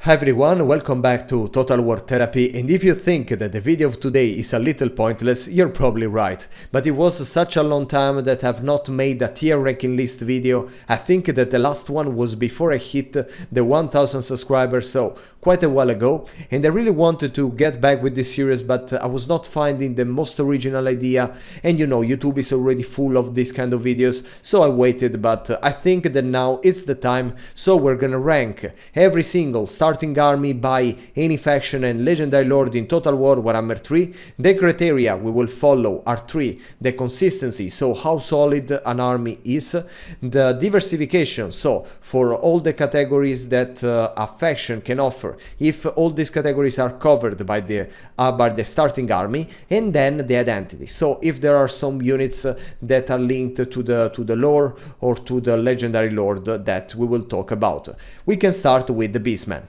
Hi everyone, welcome back to Total War Therapy, and if you think that the video of today is a little pointless, you're probably right. But it was such a long time that I've not made a tier ranking list video. I think that the last one was before I hit the 1000 subscribers, so quite a while ago, and I really wanted to get back with this series, but I was not finding the most original idea, and you know, YouTube is already full of this kind of videos, so I waited, but I think that now it's the time, so we're gonna rank every single starting army by any faction and legendary lord in Total War Warhammer 3. The criteria we will follow are three: the consistency, so how solid an army is; the diversification, so for all the categories that a faction can offer, if all these categories are covered by the starting army; and then the identity, so if there are some units that are linked to the lore or to the legendary lord that we will talk about. We can start with the Beastmen.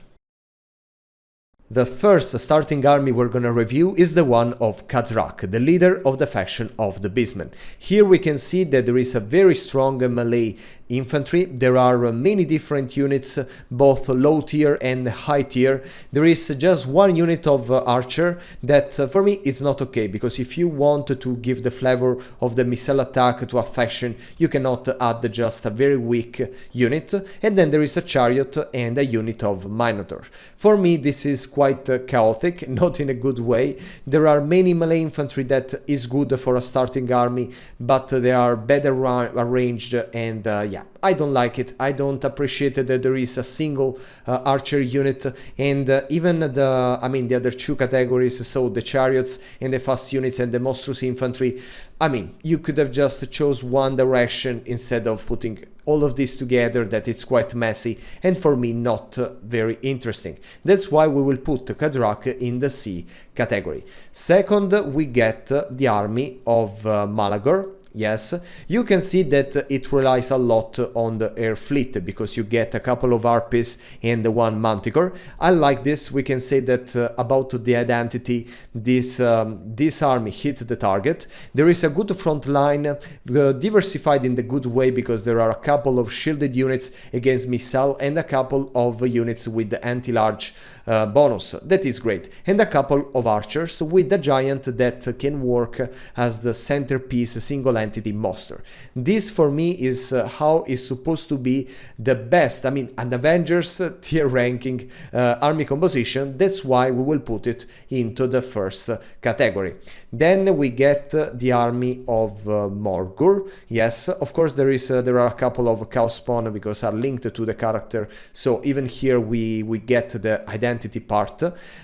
The first starting army we're gonna review is the one of Cathay, the leader of the faction of the Beastmen. Here we can see that there is a very strong melee infantry. There are many different units, both low tier and high tier. There is just one unit of archer that for me is not okay, because if you want to give the flavor of the missile attack to a faction, you cannot add just a very weak unit. And then there is a chariot and a unit of minotaur. For me this is quite chaotic, not in a good way. There are many melee infantry that is good for a starting army, but they are better arranged, and yeah, I don't like it. I don't appreciate that there is a single archer unit, and even the other two categories, so the chariots and the fast units and the monstrous infantry. I mean, you could have just chose one direction instead of putting all of this together. That it's quite messy, and for me not very interesting. That's why we will put Cathay in the C category. Second, we get the army of Malagor. Yes, you can see that it relies a lot on the air fleet, because you get a couple of ARMIES and one Manticore. I like this. We can say that about the identity, this army hit the target. There is a good front line, diversified in the good way, because there are a couple of shielded units against missile and a couple of units with the anti-large bonus. That is great. And a couple of archers with a giant that can work as the centerpiece single entity monster. This for me is how is supposed to be the best, an Avengers tier ranking army composition. That's why we will put it into the first category. Then we get the army of Morgur. Yes, of course there are a couple of chaos spawn because are linked to the character, so even here we get the identity part.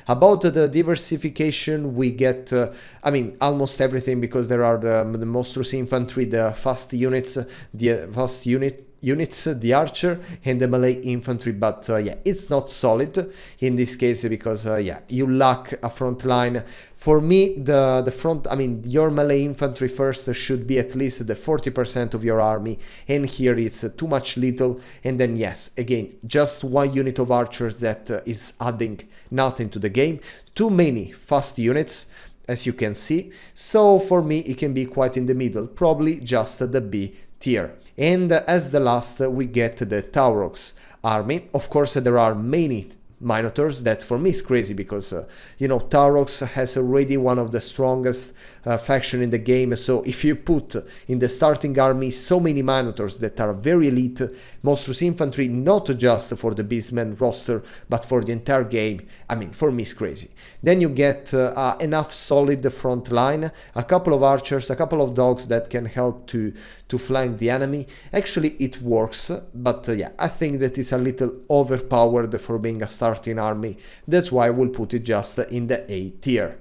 About the diversification, we get almost everything, because there are the monstrous infantry, the fast units, the archer and the melee infantry, but yeah, it's not solid in this case, because yeah, you lack a front line. For me, the front, your melee infantry first should be at least the 40% of your army, and here it's too much little. And then yes, again, just one unit of archers that is adding nothing to the game. Too many fast units, as you can see. So for me it can be quite in the middle, probably just the B tier. And as the last, we get the Taurox army. Of course there are many Minotaurs. That for me is crazy, because Taurox has already one of the strongest faction in the game. So if you put in the starting army so many Minotaurs that are very elite monstrous infantry, not just for the Beastmen roster but for the entire game, for me it's crazy. Then you get enough solid front line, a couple of archers, a couple of dogs that can help to flank the enemy. Actually it works, but yeah, I think that is a little overpowered for being a starting army. That's why we'll put it just in the A tier.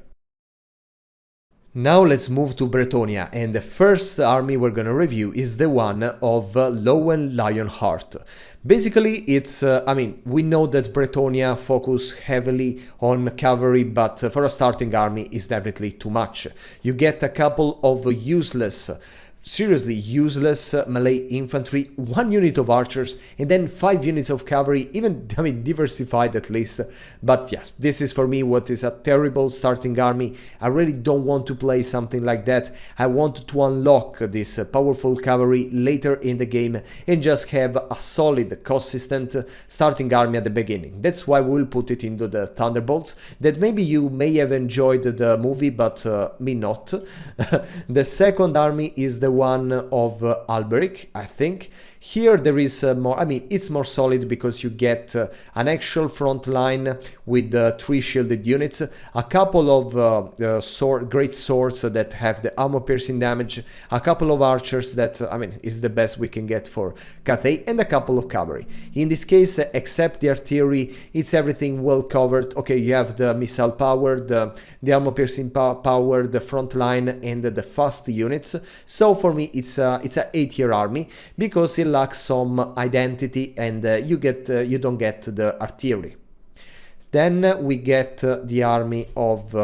Now let's move to Bretonnia, and the first army we're gonna review is the one of Lowen Lionheart. Basically it's, we know that Bretonnia focus heavily on cavalry, but for a starting army is definitely too much. You get a couple of useless seriously useless melee infantry, 1 unit of archers, and then 5 units of cavalry, even, I mean, diversified at least. But yes, this is for me what is a terrible starting army. I really don't want to play something like that. I want to unlock this powerful cavalry later in the game and just have a solid, consistent starting army at the beginning. That's why we'll put it into the Thunderbolts. That maybe you may have enjoyed the movie, but me not. The second army is the one of Alberic, I think. Here there is more, I mean, it's more solid because you get an actual front line with 3 shielded units, a couple of great swords that have the armor piercing damage, a couple of archers that, I mean, is the best we can get for Cathay, and a couple of cavalry. In this case, except the artillery, it's everything well covered. Okay, you have the missile power, the armor piercing power, the front line, and the fast units. So for me, it's a 8-tier army because it lacks some identity, and you don't get the artillery. Then we get the army of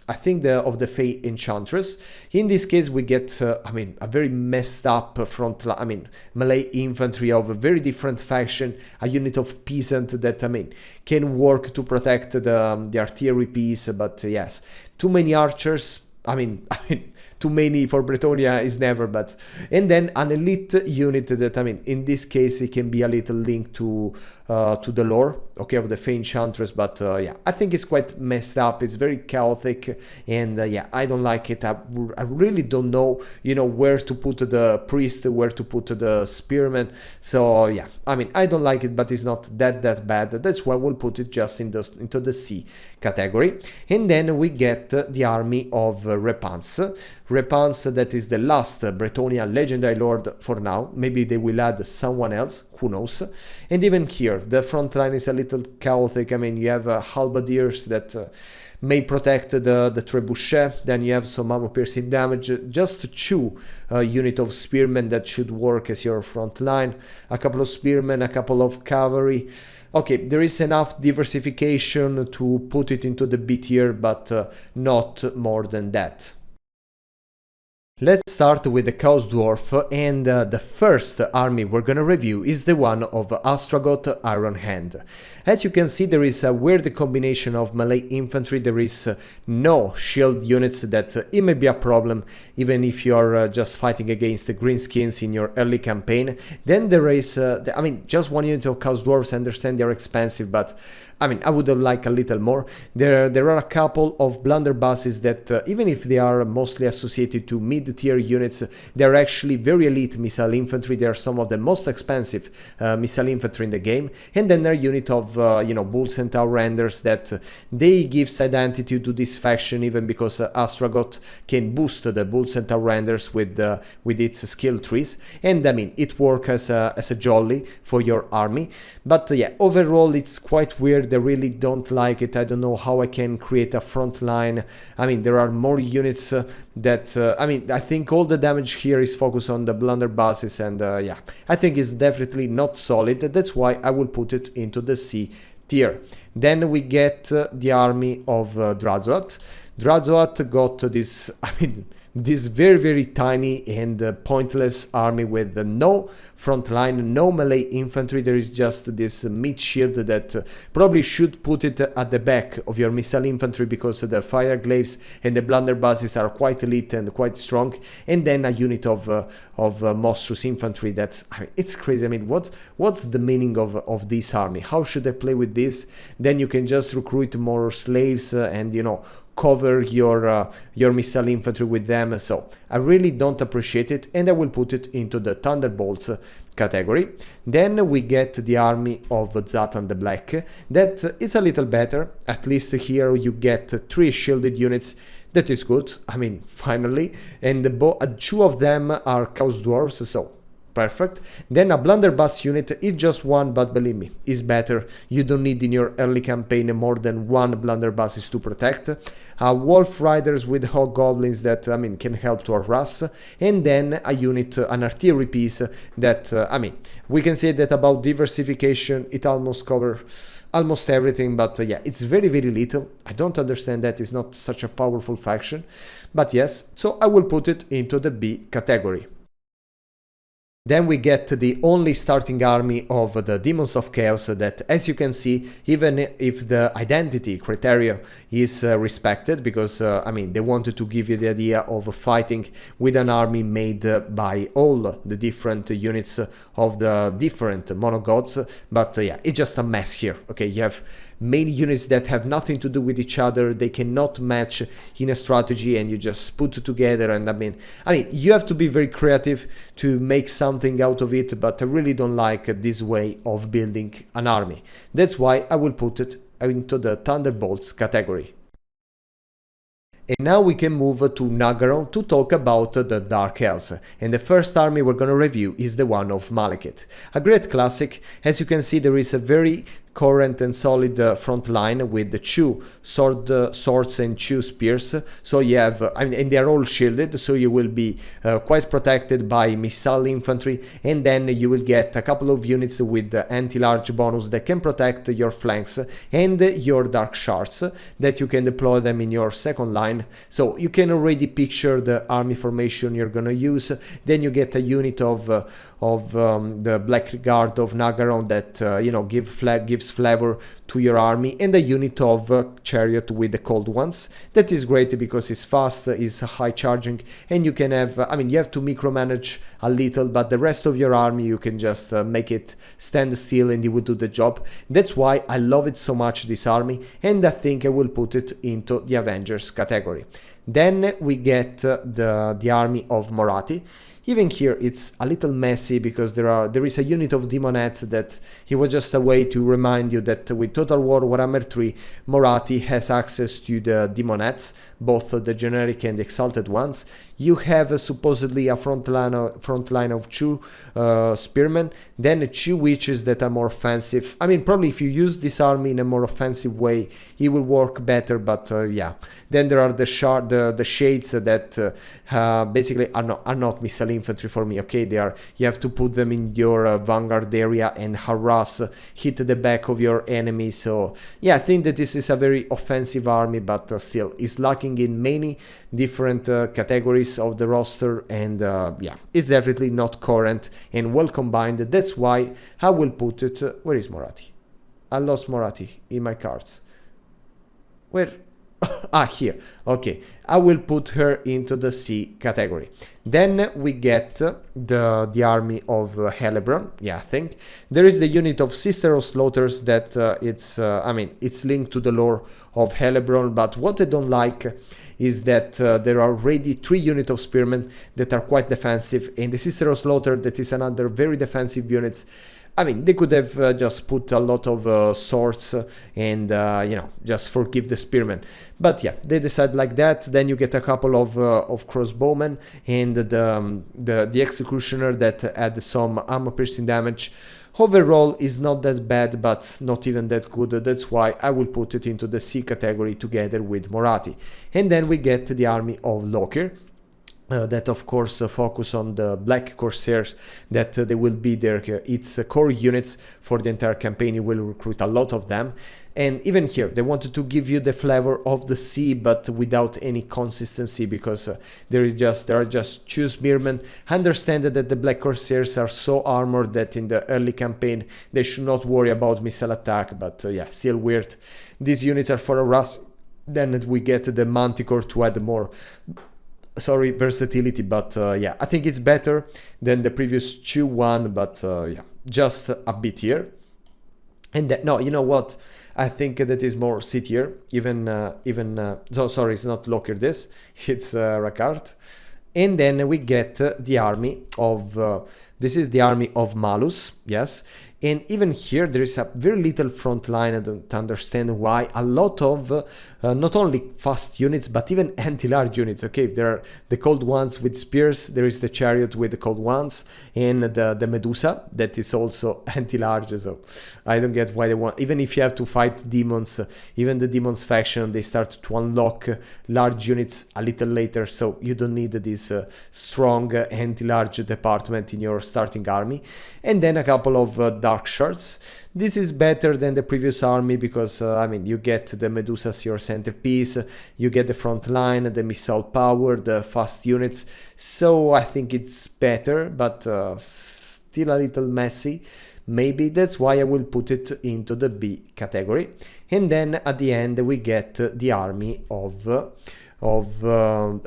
I think of the Fey Enchantress. In this case we get I mean, a very messed up front line, I mean, melee infantry of a very different faction, a unit of peasant that, I mean, can work to protect the artillery piece, but yes, too many archers. I mean too many for Bretonnia is never, but... And then an elite unit that, I mean, in this case, it can be a little linked to the lore, okay, of the Fey Enchantress, but yeah, I think it's quite messed up, it's very chaotic, and yeah, I don't like it. I really don't know, you know, where to put the priest, where to put the spearman, so yeah, I mean, I don't like it, but it's not that bad. That's why we'll put it just into the C category. And then we get the army of Repanse, that is the last Bretonnia legendary lord for now. Maybe they will add someone else, who knows. And even here, the front line is a little chaotic. I mean, you have halberdiers that may protect the trebuchet, then you have some armor piercing damage, just 2 unit of spearmen that should work as your front line, a couple of spearmen, a couple of cavalry. Okay, there is enough diversification to put it into the B tier, but not more than that. Let's start with the Chaos Dwarf, and the first army we're gonna review is the one of Astragoth Iron Hand. As you can see, there is a weird combination of melee infantry. There is no shield units, that it may be a problem even if you are just fighting against the Greenskins in your early campaign. Then there is, I mean, just 1 unit of Chaos Dwarfs. I understand they're expensive, but I mean, I would have liked a little more. There are a couple of blunderbusses that, even if they are mostly associated to mid-tier units, they're actually very elite missile infantry. They are some of the most expensive missile infantry in the game. And then there are a unit of, you know, Bull Centaur Renders that they gives identity to this faction, even because Astragoth can boost the Bull Centaur Renders with its skill trees. And I mean, it works as a jolly for your army. But yeah, overall, it's quite weird. I really don't like it. I don't know how I can create a front line. I mean, there are more units that, I mean, I think all the damage here is focused on the blunderbusses, and yeah, I think it's definitely not solid. That's why I will put it into the C tier. Then we get the army of Drazoath. Drazoath got this, I mean, this very tiny and pointless army with no front line, no melee infantry. There is just this mid shield that probably should put it at the back of your missile infantry, because the fire glaives and the blunderbusses are quite elite and quite strong. And then a unit of monstrous infantry. That's, I mean, it's crazy. I mean, what's the meaning of this army? How should I play with this? Then you can just recruit more slaves and, you know, cover your missile infantry with them. So I really don't appreciate it, and I will put it into the Thunderbolts category. Then we get the army of Zatan the Black. That is a little better. At least here you get 3 shielded units. That is good. I mean, finally. And 2 of them are Chaos Dwarfs, so perfect. Then a blunderbuss unit is just 1, but believe me, is better. You don't need in your early campaign more than 1 blunderbusses to protect. Wolf riders with hobgoblins that, I mean, can help to harass. And then a unit, an artillery piece that, I mean, we can say that about diversification, it almost covers almost everything, but yeah, it's very little. I don't understand that. It's not such a powerful faction, but yes, so I will put it into the B category. Then we get the only starting army of the Demons of Chaos that, as you can see, even if the identity criteria is respected, because I mean, they wanted to give you the idea of fighting with an army made by all the different units of the different monogods, but yeah, it's just a mess here. Okay, you have many units that have nothing to do with each other, they cannot match in a strategy, and you just put it together, and I mean you have to be very creative to make something out of it, but I really don't like this way of building an army. That's why I will put it into the Thunderbolts category. And now we can move to Nagaron to talk about the Dark Elves, and the first army we're gonna review is the one of Malekith. A great classic. As you can see, there is a very current and solid front line with the 2 swords and 2 spears, so you have and they are all shielded, so you will be quite protected by missile infantry, and then you will get a couple of units with anti-large bonus that can protect your flanks and your dark shards that you can deploy them in your second line. So you can already picture the army formation you're gonna use. Then you get a unit of the Black Guard of Nagaron that you know, gives flavor to your army, and a unit of chariot with the cold ones. That is great because it's fast, it's high charging, and you can have, I mean, you have to micromanage a little, but the rest of your army you can just make it stand still and it will do the job. That's why I love it so much, this army, and I think I will put it into the Avengers category. Then we get the army of Morathi. Even here it's a little messy because there is a unit of Demonettes that it was just a way to remind you that with Total War Warhammer 3, Morathi has access to the Demonettes, both the generic and the exalted ones. You have supposedly a front line of 2 spearmen, then 2 witches that are more offensive. I mean, probably if you use this army in a more offensive way, it will work better, but yeah. Then there are the shades that basically are not missile infantry for me. Okay, you have to put them in your vanguard area and harass, hit the back of your enemy. So yeah, I think that this is a very offensive army, but still is lacking in many different categories of the roster, and yeah, it's definitely not current and well combined. That's why I will put it. Where is Morathi? I lost Morathi in my cards. Where? Ah, here. Okay, I will put her into the C category. Then we get the army of Helebron. Yeah, I think there is the unit of Sister of Slaughters that I mean, it's linked to the lore of Helebron, but what I don't like is that there are already 3 units of spearmen that are quite defensive, and the Sister of Slaughter that is another very defensive unit. I mean, they could have just put a lot of swords and, you know, just forgive the spearmen. But yeah, they decide like that. Then you get a couple of crossbowmen and the executioner that add some armor-piercing damage. Overall is not that bad, but not even that good. That's why I will put it into the C category together with Morathi. And then we get the army of Lokir. That of course focus on the Black Corsairs, that they will be its core units for the entire campaign. You will recruit a lot of them, and even here they wanted to give you the flavor of the sea, but without any consistency, because there are just 2 spearmen. Understand that the Black Corsairs are so armored that in the early campaign they should not worry about missile attack, but yeah, still weird. These units are for a rush. Then we get the Manticore to add more versatility, but yeah, I think it's better than the previous 2-1, but yeah, just a bit here. And that, no, you know what, I think that is more C tier, so sorry, it's not Locker, this, it's Rakart. And then we get the army of, this is the army of Malus, yes. And even here there is a very little front line. I don't understand why. A lot of not only fast units but even anti-large units. Okay, there are the cold ones with spears, there is the chariot with the cold ones, and the Medusa that is also anti-large. So I don't get why they want, even if you have to fight demons, even the demons faction, they start to unlock large units a little later, so you don't need this strong anti-large department in your starting army. And then a couple of dark shards. This is better than the previous army because, I mean, you get the Medusa as your centerpiece, you get the front line, the missile power, the fast units, so I think it's better, but still a little messy. Maybe that's why I will put it into the B category. And then at the end we get the army of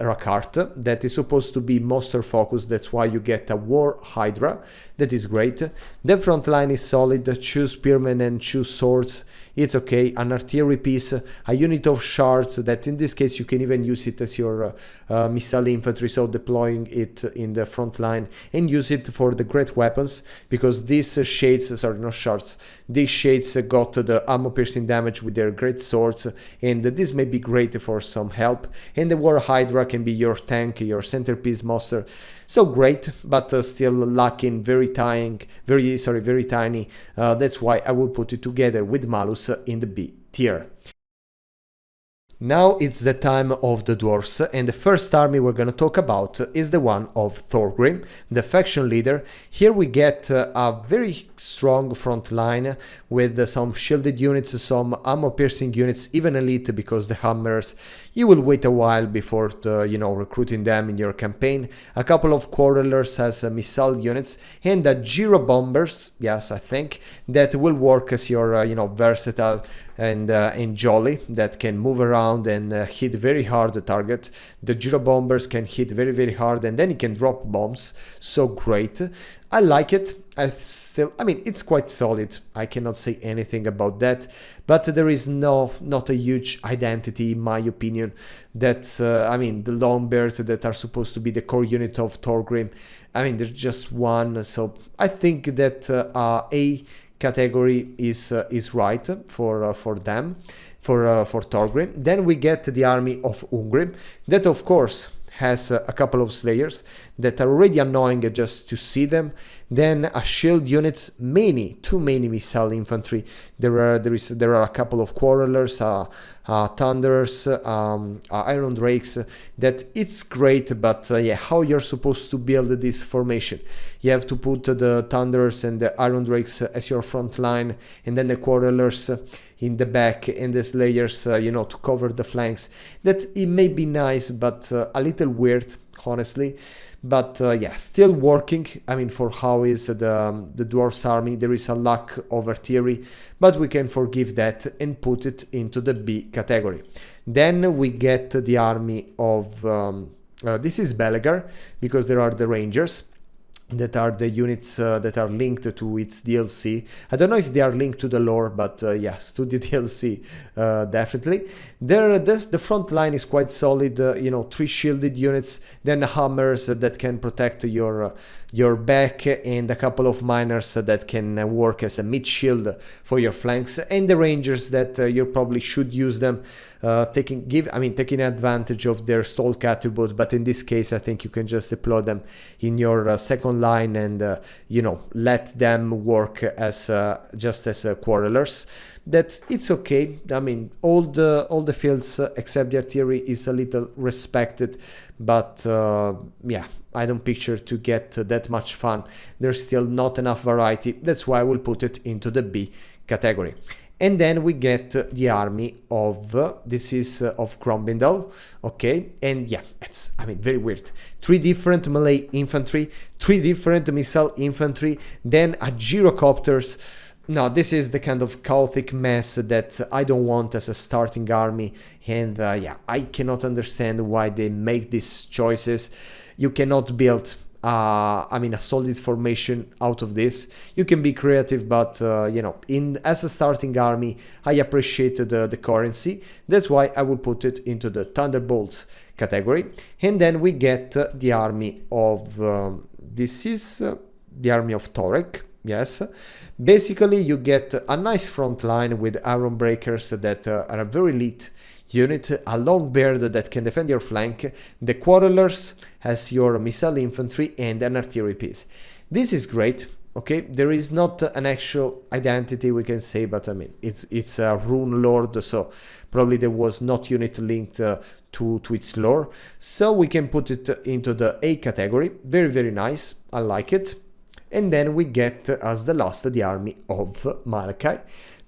Rakart, that is supposed to be monster focused. That's why you get a War Hydra. That is great. The front line is solid, 2 spearmen and 2 swords. It's okay. An artillery piece, a unit of shards that in this case you can even use it as your missile infantry, so deploying it in the front line and use it for the great weapons, because these shades, sorry, not shards, these shades got the armor piercing damage with their great swords, and this may be great for some help. And the War Hydra can be your tank, your centerpiece monster. So great, but still lacking, very tiny. That's why I will put it together with Malus in the B tier. Now it's the time of the Dwarfs, and the first army we're gonna talk about is the one of Thorgrim, the faction leader. Here we get a very strong front line with some shielded units, some armor-piercing units, even elite, because the hammers, you will wait a while before recruiting them in your campaign. A couple of quarrelers as missile units, and the gyro bombers, yes, I think, that will work as your, versatile and jolly, that can move around and hit very hard the target. The gyro bombers can hit very, very hard, and then it can drop bombs. So great. I like it. I mean, it's quite solid. I cannot say anything about that, but there is not a huge identity, in my opinion. That I mean, the Longbeards that are supposed to be the core unit of Thorgrim, I mean, there's just one. So I think that A category is right for them, for Thorgrim. Then we get the army of Ungrim, that of course has a couple of slayers that are already annoying just to see them. Then a shield units, too many missile infantry. There are a couple of quarrelers, thunders, iron drakes. That it's great, but yeah, how you're supposed to build this formation? You have to put the thunders and the iron drakes as your front line, and then the quarrelers in the back, and the slayers, to cover the flanks. That it may be nice, but a little weird, honestly. But yeah, still working. I mean, for how is the Dwarfs army, there is a lack of artillery, but we can forgive that and put it into the B category. Then we get the army of this is Belegar, because there are the Rangers, that are the units that are linked to its DLC. I don't know if they are linked to the lore, but yes, to the DLC, definitely. The front line is quite solid, 3 shielded units, then hammers that can protect your back, and a couple of miners that can work as a mid shield for your flanks, and the Rangers that you probably should use them, taking advantage of their stalk attribute, but in this case I think you can just deploy them in your second line and let them work as just as quarrelers. That it's okay. I mean, all the fields except the artillery is a little respected, but yeah, I don't picture to get that much fun. There's still not enough variety. That's why I will put it into the B category. And then we get the army of, this is of Grombindal, okay, and yeah, it's, I mean, very weird. 3 different melee infantry, 3 different missile infantry, then a gyrocopters. No, this is the kind of chaotic mess that I don't want as a starting army, and yeah, I cannot understand why they make these choices. You cannot build a solid formation out of this. You can be creative, but as a starting army, I appreciate the currency. That's why I will put it into the Thunderbolts category. And then we get the army of this is the army of Torek. Yes, basically you get a nice front line with iron breakers that are a very elite unit, a long beard that can defend your flank, the quarrelers has your missile infantry, and an artillery piece. This is great. Okay, there is not an actual identity, we can say, but I mean it's a rune lord, so probably there was not unit linked to its lore, so we can put it into the A category. Very, very nice. I like it. And then we get as the last the army of Malachi.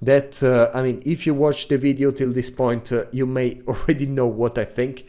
That, I mean, if you watch the video till this point, you may already know what I think.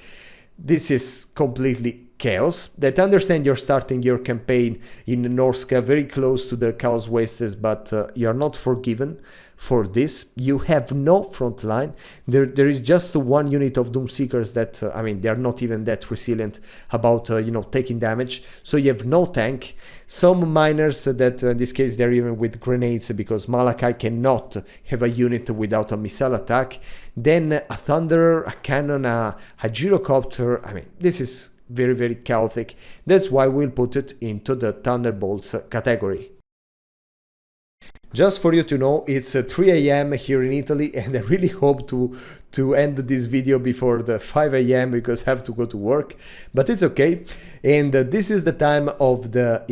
This is completely chaos. That understand you're starting your campaign in Norsca, very close to the Chaos Wastes, but you're not forgiven for this. You have no front line. There is just one unit of Doomseekers that, I mean, they're not even that resilient about, you know, taking damage. So you have no tank. Some miners that, in this case, they're even with grenades because Malachi cannot have a unit without a missile attack. Then a Thunderer, a Cannon, a Gyrocopter. I mean, this is very, very chaotic. That's why we'll put it into the Thunderbolts category. Just for you to know, it's 3 AM here in Italy, and I really hope to end this video before the 5 AM because I have to go to work, but it's okay. And this is the time of the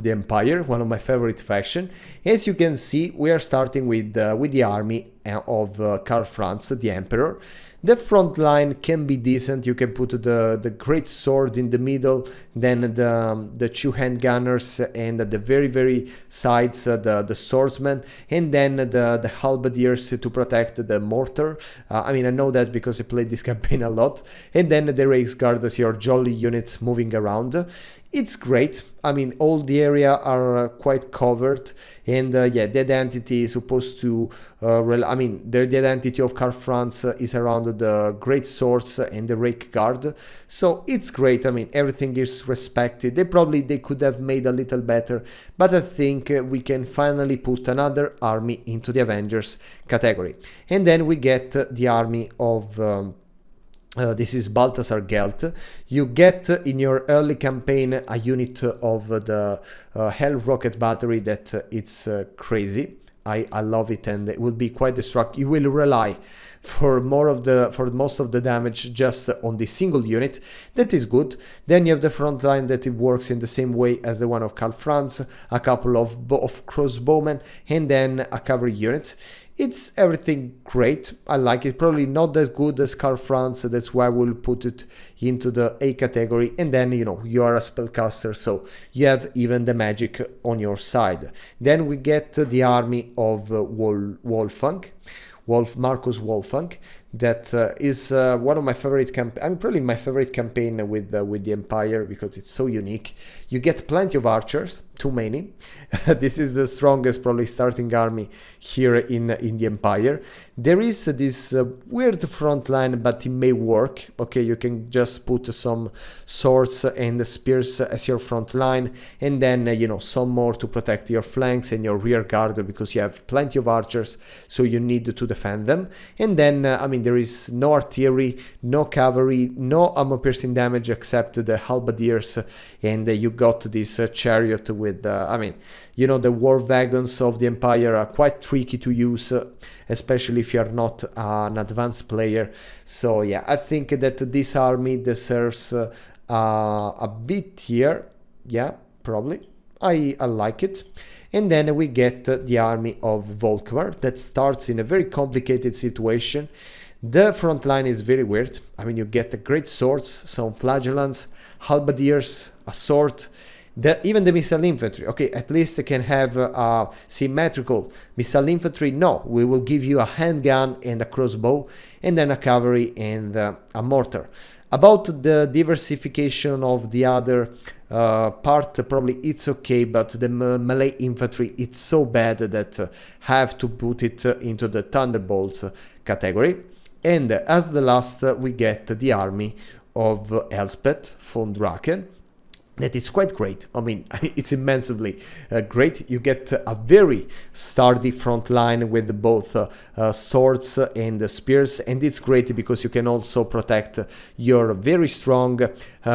Empire, one of my favorite faction. As you can see, we are starting with the army of Karl Franz, the Emperor. The front line can be decent. You can put the great sword in the middle, then the two handgunners, and at the very sides the swordsmen, and then the halberdiers to protect the mortar. I mean, I know that because I played this campaign a lot. And then the race guard as your jolly unit moving around. It's great. I mean, all the area are quite covered, and yeah, the identity is supposed to, I mean, the identity of Karl Franz is around the great swords and the rake guard, so it's great. I mean, everything is respected. They could have made a little better, but I think we can finally put another army into the Avengers category. And then we get the army of this is Balthasar Gelt. You get in your early campaign a unit of the Hell Rocket Battery that it's crazy. I love it, and it will be quite destructive. You will rely for most of the damage just on this single unit. That is good. Then you have the front line that it works in the same way as the one of Karl Franz, a couple of crossbowmen, and then a cavalry unit. It's everything great. I like it. Probably not that good as Karl Franz, that's why we'll put it into the A category. And then, you know, you are a spellcaster, so you have even the magic on your side. Then we get the army of Marcus Wolfgang. That is one of my favorite probably my favorite campaign with the Empire, because it's so unique. You get plenty of archers, too many. This is the strongest probably starting army here in the Empire. There is this weird front line, but it may work. Okay, you can just put some swords and spears as your front line, and then you know, some more to protect your flanks and your rear guard, because you have plenty of archers, so you need to defend them. And then I mean, there is no artillery, no cavalry, no armor piercing damage except the halberdiers, and you got this chariot with, I mean, you know, the war wagons of the Empire are quite tricky to use, especially if you're not an advanced player. So yeah, I think that this army deserves a bit here. Yeah, probably. I like it. And then we get the army of Volkmar that starts in a very complicated situation. The front line is very weird. I mean, you get the great swords, some flagellants, halberdiers, a sword, even the missile infantry. Okay, at least they can have a symmetrical missile infantry. No, we will give you a handgun and a crossbow, and then a cavalry and a mortar. About the diversification of the other part, probably it's okay, but the melee infantry, it's so bad that have to put it into the Thunderbolts category. And as the last, we get the army of Elspeth von Draken. That is quite great. I mean, it's immensely great. You get a very sturdy front line with both swords and spears, and it's great because you can also protect your very strong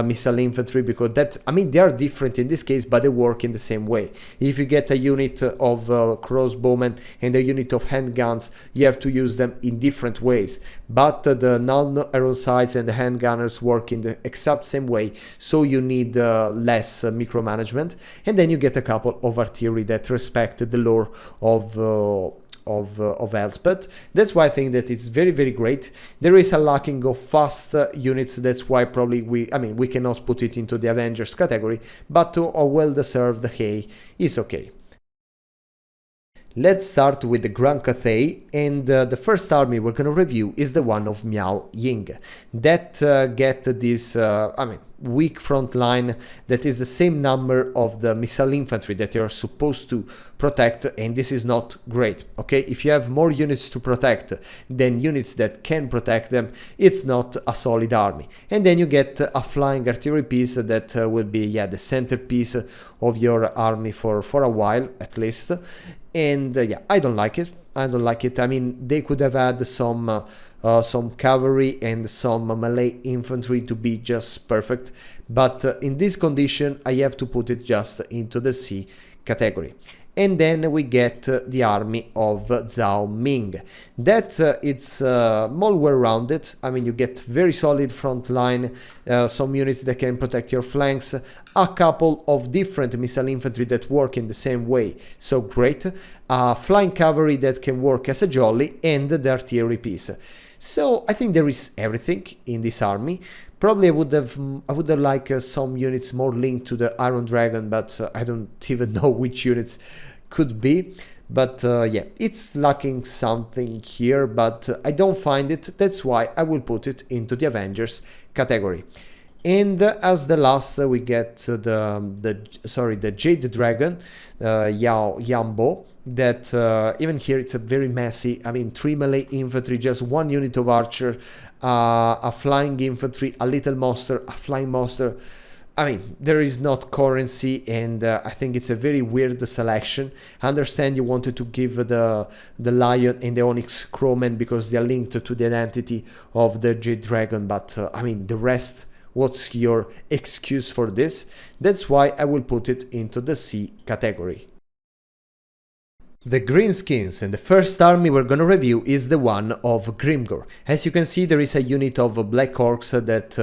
missile infantry, because that, I mean, they are different in this case, but they work in the same way. If you get a unit of crossbowmen and a unit of handguns, you have to use them in different ways, but the non-arrow sights and the handgunners work in the exact same way, so you need less micromanagement. And then you get a couple of artillery that respect the lore of of Elspeth. That's why I think that it's very, very great. There is a lacking of fast units, that's why probably we cannot put it into the Avengers category, but to a well-deserved hay is okay. Let's start with the Grand Cathay, and the first army we're gonna review is the one of Miao Ying, that get this, weak front line that is the same number of the missile infantry that you're supposed to protect, and this is not great, okay? If you have more units to protect than units that can protect them, it's not a solid army. And then you get a flying artillery piece that will be, yeah, the centerpiece of your army for a while at least. And yeah, I don't like it. I don't like it. I mean, they could have had some cavalry and some melee infantry to be just perfect, but in this condition I have to put it just into the C category. And then we get the army of Zhao Ming. That it's more well-rounded. I mean, you get very solid front line, some units that can protect your flanks, a couple of different missile infantry that work in the same way, so great, flying cavalry that can work as a jolly, and the artillery piece. So I think there is everything in this army. Probably I would have liked some units more linked to the Iron Dragon, but I don't even know which units could be. But yeah, it's lacking something here, but I don't find it. That's why I will put it into the Avengers category. And as the last, we get the Jade Dragon, Yambo. That even here it's a very messy. I mean, 3 melee infantry, just 1 unit of archer, a flying infantry, a little monster, a flying monster. I mean, there is not currency, and I think it's a very weird selection. I understand you wanted to give the lion and the onyx crowman because they are linked to the identity of the Jade Dragon, but I mean, the rest, what's your excuse for this? That's why I will put it into the C category. The Greenskins, and the first army we're gonna review is the one of Grimgor. As you can see, there is a unit of Black Orcs that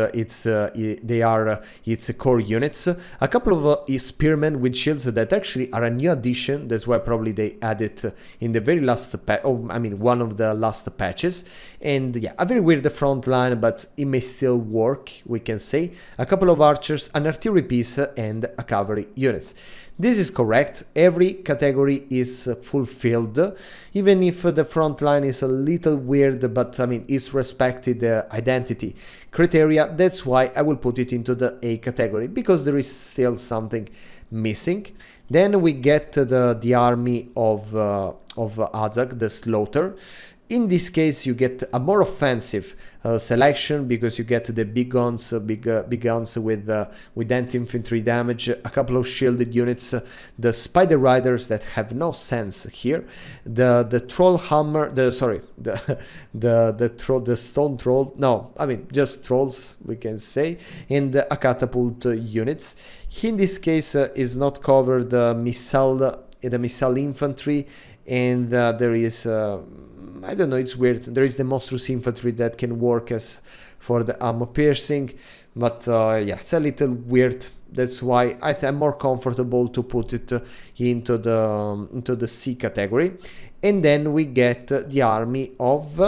it's core units. A couple of spearmen with shields that actually are a new addition. That's why probably they added in the very last one of the last patches. And yeah, a very weird front line, but it may still work, we can say. A couple of archers, an artillery piece, and a cavalry units. This is correct, every category is fulfilled, even if the front line is a little weird, but I mean, it's respected the identity criteria. That's why I will put it into the A category, because there is still something missing. Then we get the army of Azag, the Slaughter. In this case, you get a more offensive selection, because you get the big guns with anti-infantry damage, a couple of shielded units, the spider riders that have no sense here, the troll hammer, the stone troll, no, I mean just trolls, we can say, and a catapult units. In this case, is not covered the missile infantry, and there is. I don't know, it's weird. There is the monstrous infantry that can work as for the armor piercing, but yeah, it's a little weird. That's why I'm more comfortable to put it into the C category. And then we get the army of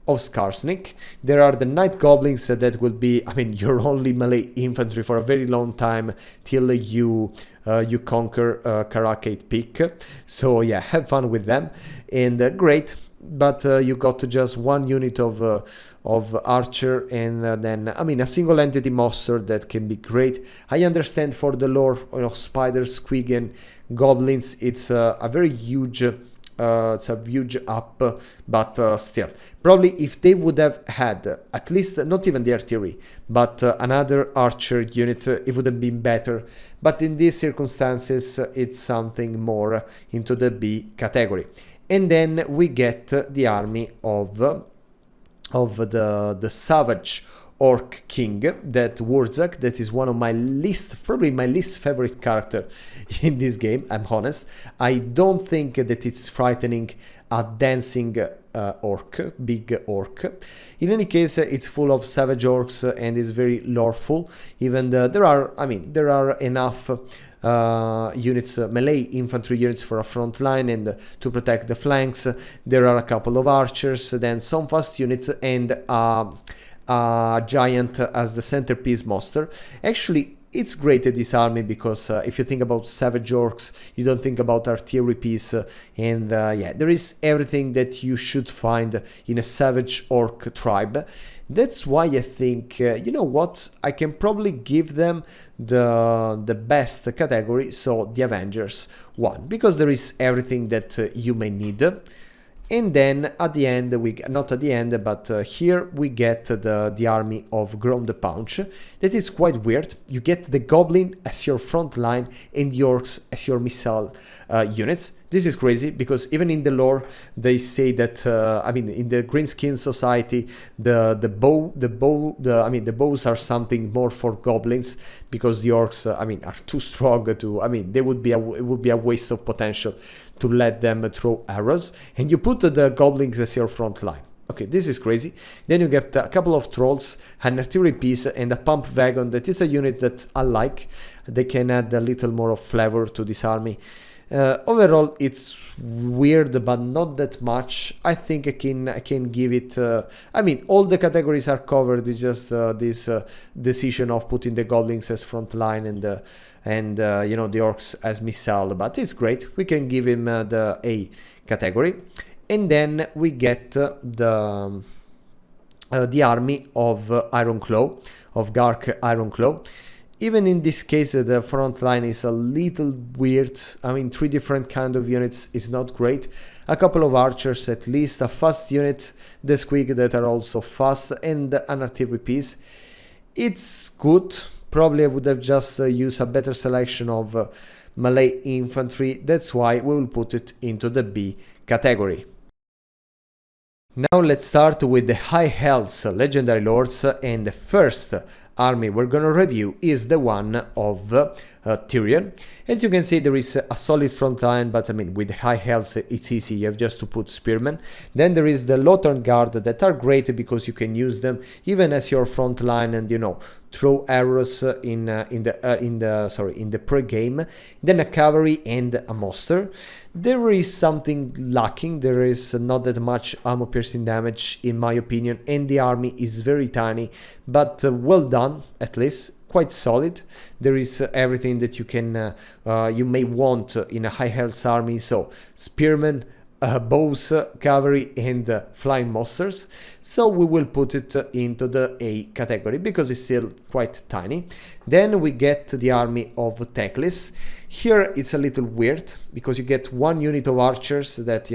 Skarsnik. There are the Night Goblins that will be, I mean, your only melee infantry for a very long time till you conquer Karakate Peak. So yeah, have fun with them, and great. But you got just 1 unit of archer, and then I mean a single entity monster that can be great. I understand for the lore of spiders, squig, and goblins, it's a very huge. It's a huge up, but still, probably if they would have had at least not even the artillery, but another archer unit, it would have been better. But in these circumstances, it's something more into the B category. And then we get the army of the Savage Orc King, that Wurzak, that is one of my probably my least favorite character in this game, I'm honest. I don't think that it's frightening a dancing orc, big orc. In any case, it's full of savage orcs and is very loreful. Even there are enough units, melee infantry units for a front line and to protect the flanks. There are a couple of archers, then some fast units, and a giant as the centerpiece monster. Actually, it's great this army because if you think about savage orcs, you don't think about artillery piece, and yeah, there is everything that you should find in a savage orc tribe. That's why I think, you know what, I can probably give them the best category, so the Avengers one, because there is everything that you may need. And then at the end, not at the end, but here we get the army of Grom the Paunch. That is quite weird. You get the Goblin as your front line and the Orcs as your missile units. This is crazy because even in the lore they say that in the Greenskins society the bows are something more for goblins because the orcs are too strong to it would be a waste of potential to let them throw arrows, and you put the goblins as your front line. Okay, this is crazy. Then you get a couple of trolls, an artillery piece, and a pump wagon. That is a unit that I like. They can add a little more of flavor to this army. Overall, it's weird, but not that much. I think I can give it. All the categories are covered. It's just this decision of putting the goblins as front line and the orcs as missile. But it's great. We can give him the A category, and then we get the army of Ironclaw, of Gark Ironclaw. Even in this case, the front line is a little weird. 3 different kind of units is not great. A couple of archers at least, a fast unit, the squig that are also fast, and an artillery piece. It's good. Probably I would have just used a better selection of melee infantry. That's why we will put it into the B category. Now let's start with the High Elves Legendary Lords, and the first army we're gonna review is the one of Tyrion. As you can see, there is a solid front line, but with High Elves it's easy, you have just to put spearmen. Then there is the Lothern Guard that are great because you can use them even as your front line and throw arrows in the pre-game. Then a cavalry and a monster. There is something lacking. There is not that much armor piercing damage in my opinion, and the army is very tiny, but well done, at least quite solid. There is everything that you may want in a High Elves army, so spearmen, bows, cavalry, and flying monsters. So we will put it into the A category because it's still quite tiny. Then we get the army of Teclis. Here it's a little weird because you get 1 unit of archers that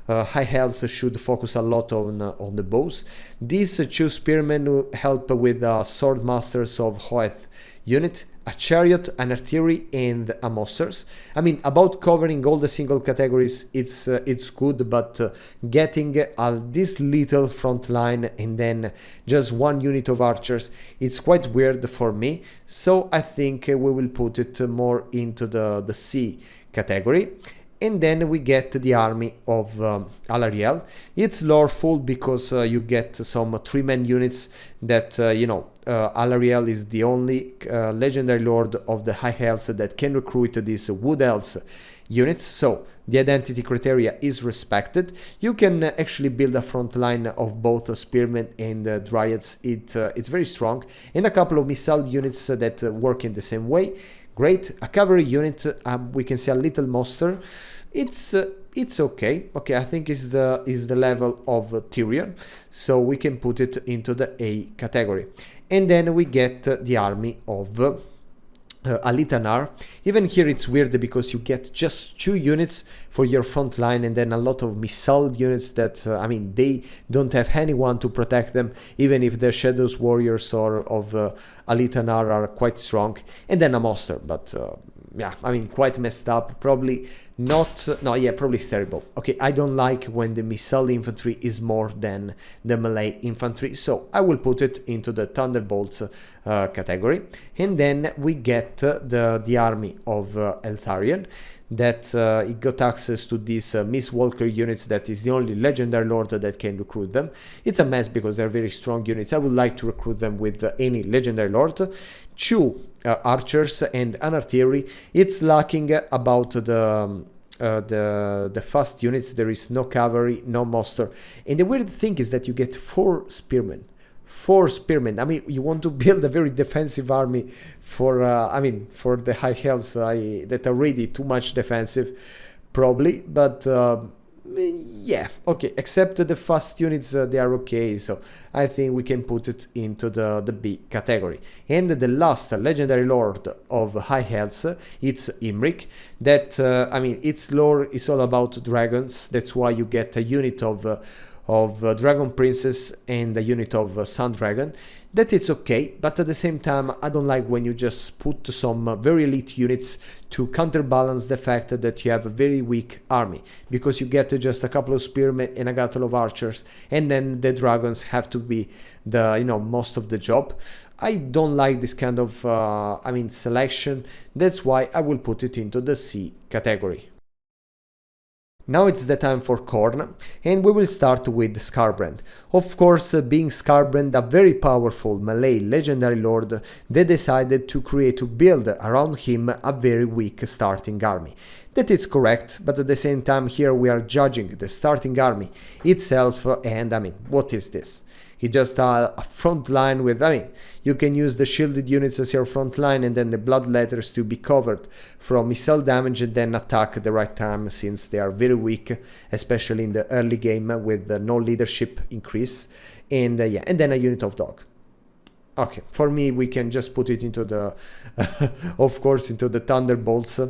High Elves should focus a lot on the bows. These 2 spearmen who help with sword masters of Hoeth unit, a chariot, an artillery, and a monsters. About covering all the single categories, it's good, but getting this little front line and then just 1 unit of archers, it's quite weird for me. So I think we will put it more into the C category. And then we get the army of Alarielle. It's loreful because you get some 3-man units that, Alarielle is the only legendary lord of the High Elves that can recruit these Wood Elves units. So the identity criteria is respected. You can actually build a front line of both spearmen and dryads. It's very strong. And a couple of missile units that work in the same way. Great. A cavalry unit, we can see a little monster. It's okay. Okay, I think is the level of Tyrion, so we can put it into the A category. And then we get the army of Alitanar. Even here it's weird because you get just 2 units for your front line and then a lot of missile units that they don't have anyone to protect them, even if the Shadows Warriors or of Alitanar are quite strong. And then a monster, but quite messed up. Probably not. No, yeah, probably terrible. Okay, I don't like when the missile infantry is more than the melee infantry, so I will put it into the Thunderbolts category. And then we get the army of Eltharion. that it got access to these Miss Walker units that is the only legendary lord that can recruit them. It's a mess because they're very strong units. I would like to recruit them with any legendary lord. 2 archers and an artillery. It's lacking about the fast units. There is no cavalry, no monster, and the weird thing is that you get 4 spearmen. 4 spearmen. I mean, you want to build a very defensive army for for the high elves that are already too much defensive, probably, but yeah, okay, except the fast units, they are okay, so I think we can put it into the B category. And the last legendary lord of high elves, it's Imric, that its lore is all about dragons. That's why you get a unit of Dragon Princess and a unit of Sun Dragon. That it's okay, but at the same time I don't like when you just put some very elite units to counterbalance the fact that you have a very weak army, because you get just a couple of spearmen and a couple of archers, and then the dragons have to be the most of the job. I don't like this kind of selection. That's why I will put it into the C category. Now it's the time for Khorne, and we will start with Skarbrand. Of course, being Skarbrand a very powerful melee legendary lord, they decided to build around him a very weak starting army. That is correct, but at the same time here we are judging the starting army itself, and what is this? It's just a front line with, you can use the shielded units as your front line and then the bloodletters to be covered from missile damage and then attack at the right time, since they are very weak, especially in the early game with no leadership increase, and and then a unit of dog. Okay, for me we can just put it into the, of course, into the Thunderbolts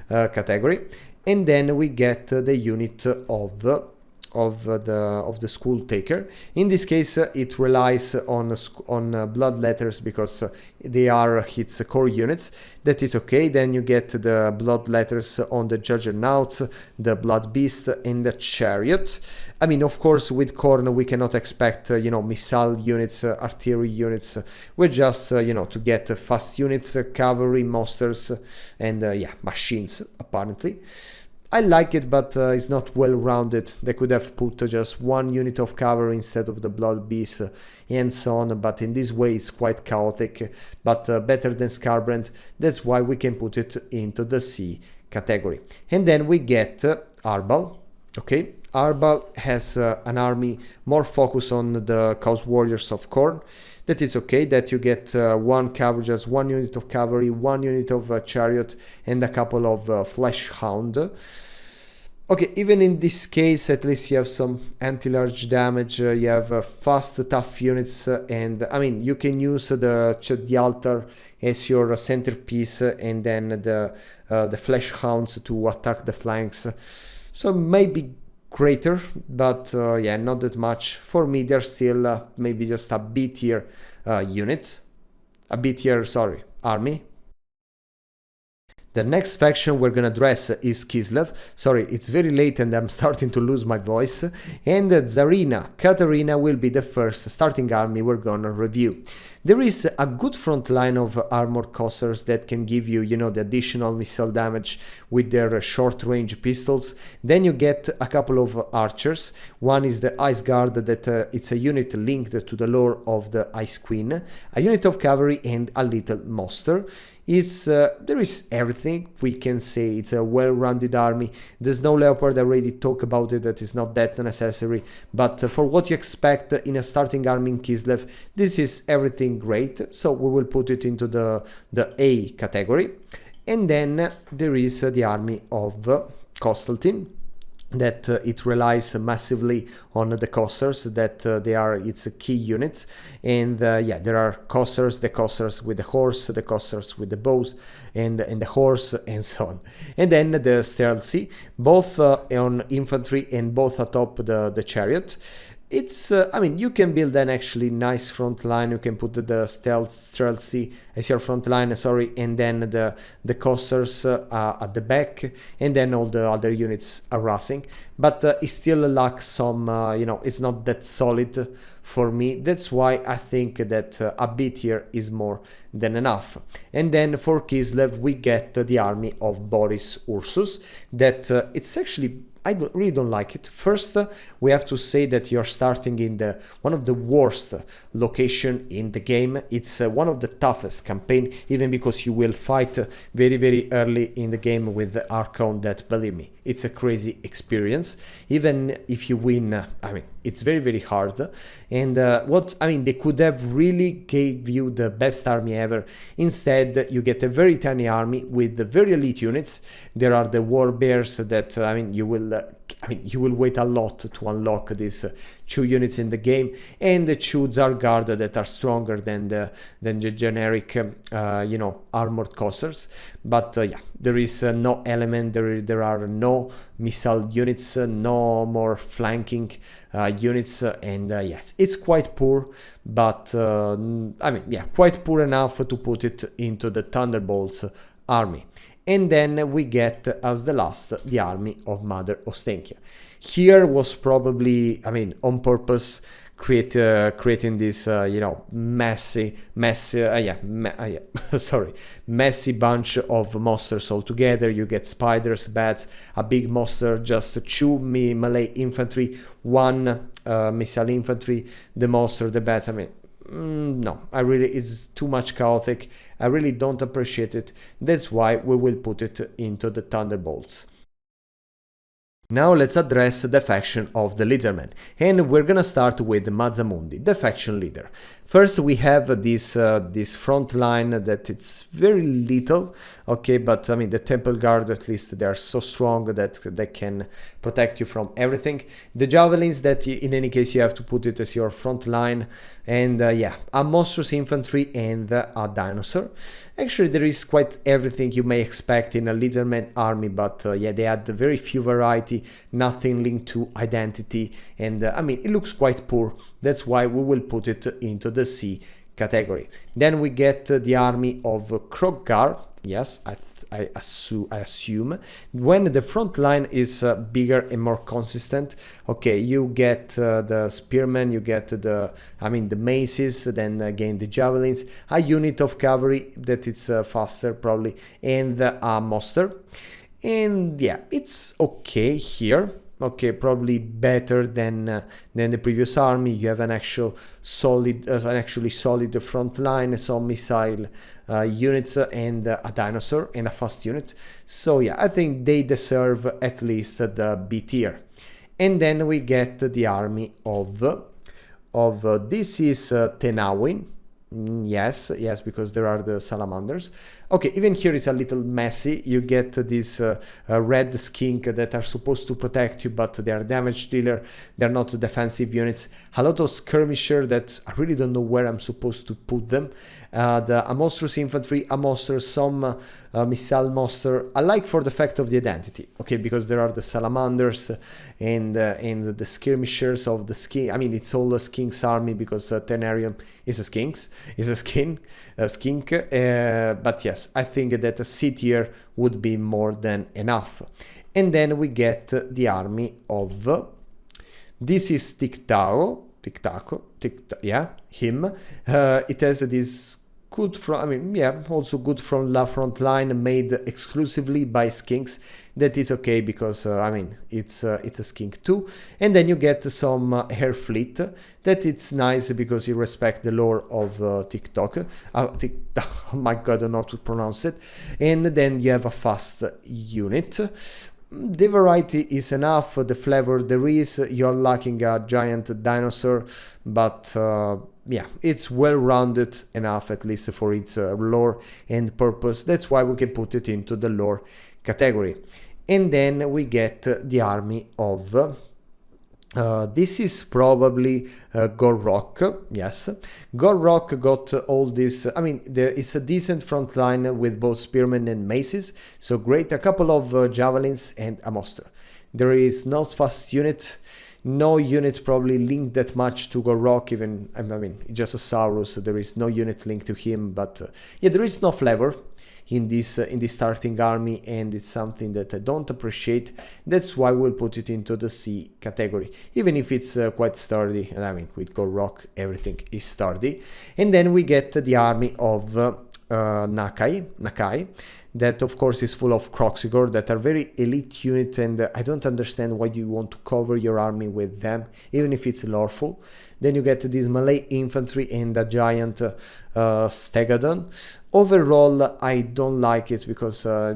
category, and then we get the unit of the School Taker. In this case, it relies on bloodletters because they are its core units. That is okay. Then you get the bloodletters on the Juggernaut, the Blood Beast, and the Chariot. Of course, with Khorne we cannot expect missile units, artillery units. We're just to get fast units, cavalry, monsters, and machines apparently. I like it, but it's not well rounded. They could have put just 1 unit of cavalry instead of the Blood Beast and so on, but in this way it's quite chaotic, but better than Skarbrand. That's why we can put it into the C category. And then we get Arbal. Okay, Arbal has an army more focused on the Chaos Warriors of Khorne. That it's okay, that you get 1 cavalry, just 1 unit of cavalry, 1 unit of chariot, and a couple of flesh hound. Okay, even in this case, at least you have some anti-large damage, you have fast, tough units, and you can use the altar as your centerpiece, and then the flesh hounds to attack the flanks. So maybe greater, but not that much. For me, they're still maybe just a B tier unit, a B tier, army. The next faction we're gonna address is Kislev. Sorry, it's very late and I'm starting to lose my voice. And Tsarina Katarina will be the first starting army we're gonna review. There is a good front line of armored cossers that can give you, the additional missile damage with their short-range pistols. Then you get a couple of archers. One is the Ice Guard, that it's a unit linked to the lore of the Ice Queen. A unit of cavalry and a little monster. There is everything. We can say it's a well-rounded army. The Snow Leopard, I already talked about it, that is not that necessary, but for what you expect in a starting army in Kislev, this is everything great, so we will put it into the A category. And then there is the army of Kostaltin, that it relies massively on the cossers, that they are its key unit, and there are cossers, the cossers with the horse, the cossers with the bows, and the horse, and so on. And then the Stealthy, both on infantry and both atop the chariot. It's, I mean, you can build an actually nice front line. You can put the stealthy as your front line, sorry, and then the coasters at the back, and then all the other units are harassing. But it still lacks some, you know, it's not that solid for me. That's why I think that a bit here is more than enough. And then for Kislev, we get the army of Boris Ursus. That it's actually, I really don't like it. First, we have to say that you're starting in one of the worst location in the game. It's one of the toughest campaign, even because you will fight very early in the game with the Archon. That, believe me, it's a crazy experience. Even if you win, I mean, it's very hard. And they could have really gave you the best army ever. Instead, you get a very tiny army with the very elite units. There are the war bears that, you will wait a lot to unlock these 2 units in the game, and the 2 Zargard that are stronger than the generic, armored coasters. But yeah, there is no element, there are no missile units, no more flanking units, and yes, it's quite poor, but quite poor enough to put it into the Thunderbolts army. And then we get as the last the army of Mother Ostenkia. Here was probably, on purpose, creating this messy bunch of monsters all together. You get spiders, bats, a big monster, just 2 melee infantry, 1 missile infantry, the monster, the bats. No, it's too much chaotic. I really don't appreciate it. That's why we will put it into the Thunderbolts. Now let's address the faction of the Lizardmen, and we're gonna start with Mazzamundi, the faction leader. First we have this front line that it's very little, okay, but the Temple Guard, at least they are so strong that they can protect you from everything. The Javelins, that in any case you have to put it as your front line, and a monstrous infantry and a dinosaur. Actually, there is quite everything you may expect in a Lizardman army, but they had very few variety, nothing linked to identity, and it looks quite poor. That's why we will put it into the C category. Then we get the army of Krogar. Yes, I assume when the front line is bigger and more consistent. Okay, you get the spearmen, you get the maces, then again the javelins, a unit of cavalry that is faster probably, and a monster. And yeah, it's okay here. Okay, probably better than the previous army. You have an actually solid front line, some missile units, and a dinosaur and a fast unit. So yeah, I think they deserve at least the B tier. And then we get the army of this is Tenawin. Yes, because there are the salamanders. Okay, even here it's a little messy. You get this red skink that are supposed to protect you, but they are damage dealer. They're not defensive units. A lot of skirmisher that I really don't know where I'm supposed to put them. A monstrous infantry, a monster, some missile monster. I like for the fact of the identity. Okay, because there are the salamanders and the skirmishers of the skink. It's all a skink's army because Tenarium is a skink. But yes, I think that a C tier would be more than enough. And then we get the army of this is Tic-Taco, yeah, him. It has this good also good front line made exclusively by skinks. That is okay because it's a skink too. And then you get some air fleet that it's nice because you respect the lore of TikTok. Oh my god, I don't know how to pronounce it. And then you have a fast unit. The variety is enough, the flavor there is. You're lacking a giant dinosaur, but it's well-rounded enough, at least for its lore and purpose. That's why we can put it into the lore category. And then we get the army of this is probably Gorrock. Yes, Gorrock got all this. It's a decent front line with both spearmen and maces, so great. A couple of javelins and a monster. There is no fast unit. No unit probably linked that much to Gorok, even, I mean, just a Saurus, so there is no unit linked to him, but yeah, there is no flavor in this starting army, and it's something that I don't appreciate. That's why we'll put it into the C category, even if it's quite sturdy, and I mean, with Gorok everything is sturdy. And then we get the army of Nakai, that of course is full of Kroxigor, that are very elite units, and I don't understand why you want to cover your army with them, even if it's lawful. Then you get this melee infantry and a giant Stegadon. Overall, I don't like it because I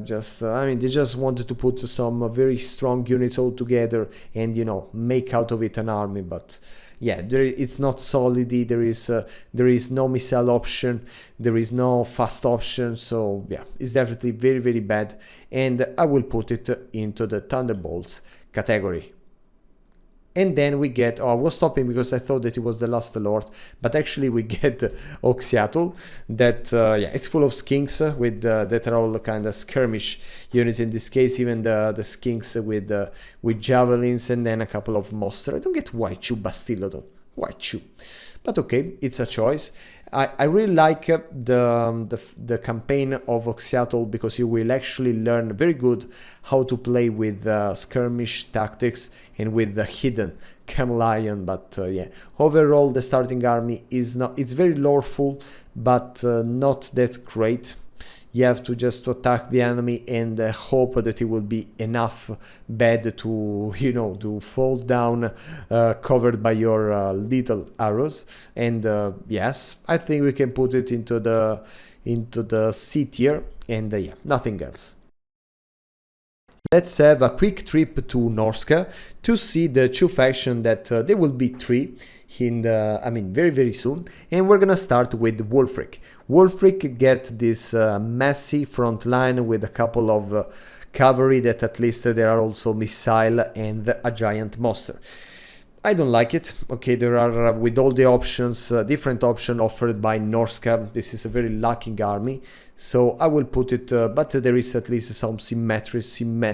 mean, they just wanted to put some very strong units all together and, you know, make out of it an army, but yeah, it's not solid. There is no missile option, there is no fast option, so yeah, it's definitely very, very bad, and I will put it into the Thunderbolts category. And then we get, I was stopping because I thought that it was the last lord, but actually we get Oxiatul, that, yeah, it's full of skinks with, that are all kind of skirmish units, in this case even the skinks with javelins, and then a couple of monsters. I don't get why Chu Bastillodon, why Chu? But okay, it's a choice. I really like the campaign of Oxiatul, because you will actually learn very good how to play with skirmish tactics and with the hidden Camelion. But yeah, overall the starting army is not, it's very lawful, but not that great. You have to just attack the enemy and hope that it will be enough bad to, you know, to fall down covered by your little arrows. And yes, I think we can put it into the C tier, and yeah, nothing else. Let's have a quick trip to Norsca to see the two factions that there will be three in the, I mean, very, very soon. And we're gonna start with Wulfric. Wulfric get this messy front line with a couple of cavalry that at least there are also missile and a giant monster. I don't like it. Okay, there are, with all the options, different options offered by Norsca, this is a very lacking army, so I will put it, but there is at least some symmetricity,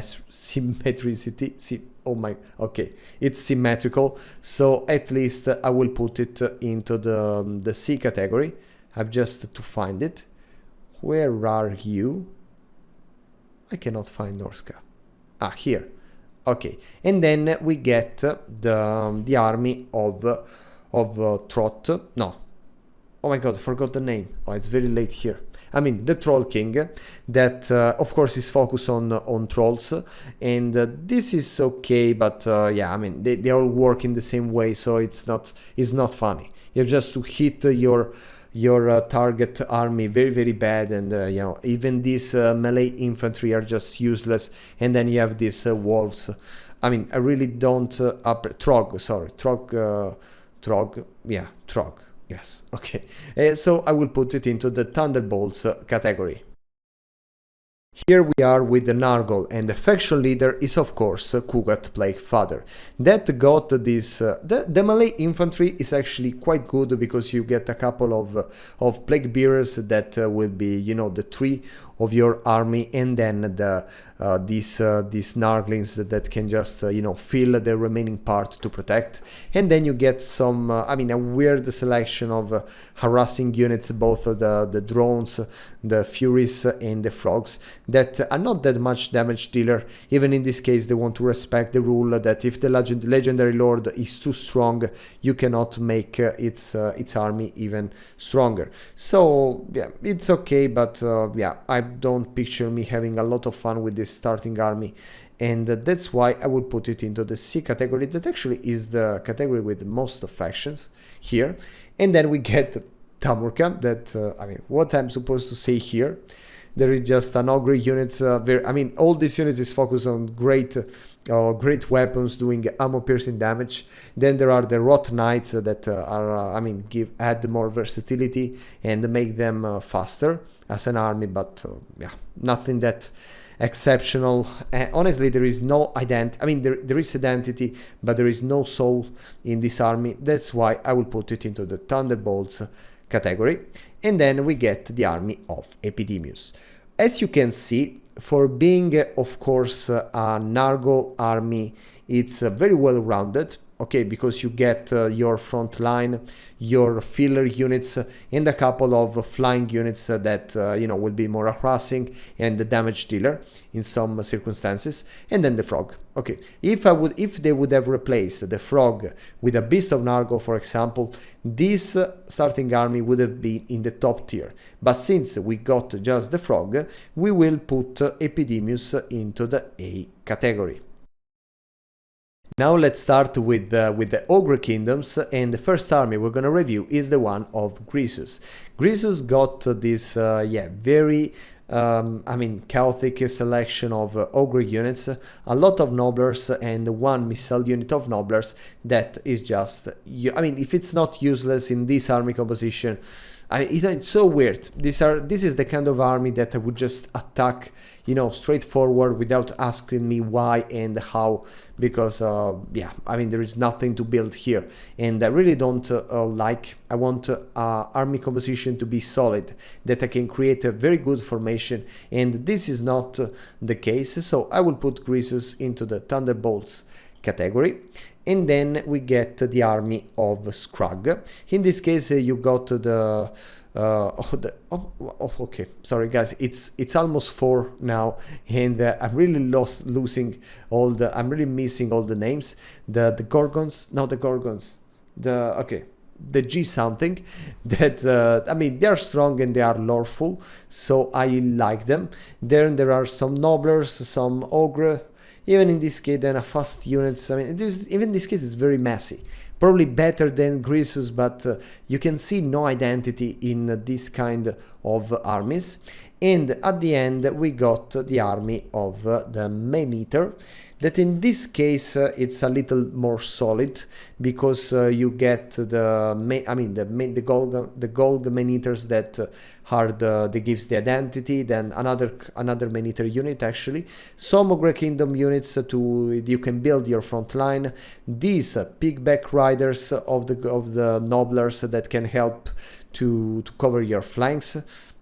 oh my, okay, it's symmetrical, so at least I will put it into the C category. I've just to find it. Where are you? I cannot find Norsca. Ah, here. Okay, and then we get the army of Trot. No, oh my god, I forgot the name. Oh, it's very late here. I mean, the Troll King, that of course is focused on trolls, and this is okay, but yeah, I mean, they all work in the same way, so it's not funny. You have just to hit your target army very, very bad, and you know, even these melee infantry are just useless, and then you have these wolves. I mean, I really don't Trog, sorry, Trog, yeah, Trog, yes, okay. So I will put it into the Thunderbolts category. Here we are with the Nurgle, and the faction leader is of course Kugat Plaguefather. That got this, the melee infantry is actually quite good, because you get a couple of plague bearers that will be, you know, the tree of your army, and then these Nurglings that can just, you know, fill the remaining part to protect. And then you get some, I mean, a weird selection of harassing units, both the drones, the furies and the frogs, that are not that much damage dealer. Even in this case, they want to respect the rule that if the legendary lord is too strong, you cannot make its army even stronger. So yeah, it's okay, but yeah, I don't picture me having a lot of fun with this starting army, and that's why I will put it into the C category, that actually is the category with most factions here. And then we get Tamurka, that I mean, what I'm supposed to say here, there is just an ogre units, I mean, all these units is focused on great weapons doing ammo piercing damage. Then there are the Rot Knights that are, I mean, add more versatility and make them faster as an army, but yeah, nothing that exceptional. Honestly, there is no identity. I mean, there is identity, but there is no soul in this army. That's why I will put it into the Thunderbolts category. And then we get the army of Epidemius. As you can see, for being of course a Nurgle army, it's very well rounded. okay, because you get your front line, your filler units, and a couple of flying units that you know, will be more harassing and the damage dealer in some circumstances, and then the frog. Okay, if they would have replaced the frog with a Beast of Nurgle, for example, this starting army would have been in the top tier. But since we got just the frog, we will put Epidemius into the A category. Now let's start with the Ogre Kingdoms, and the first army we're gonna review is the one of Grisus. Grisus got this very I mean, chaotic selection of Ogre units, a lot of Nobblers and one missile unit of Nobblers that is just, I mean, if it's not useless in this army composition, I mean, it's so weird. This is the kind of army that I would just attack, you know, straightforward without asking me why and how, because yeah, I mean, there is nothing to build here, and I really don't I want army composition to be solid, that I can create a very good formation, and this is not the case. So I will put Grisus into the Thunderbolts category. And then we get the army of Scrag. In this case, you got the okay, sorry guys, it's almost 4 now, and I'm really losing all the, I'm really missing all the names. The Gorgons, not the Gorgons, the G something, that I mean, they are strong and they are loreful, so I like them. Then there are some Nobblers, some Ogre. Even in this case, then a fast units. I mean, even this case is very messy. Probably better than Grisus, but you can see no identity in this kind of armies. And at the end, we got the army of the Man-Eater, that in this case it's a little more solid, because you get the gold Man-Eaters that are that gives the identity, then another Man-Eater unit, actually some Ogre Kingdom units you can build your front line, these pigback riders of the Nobblers that can help to cover your flanks,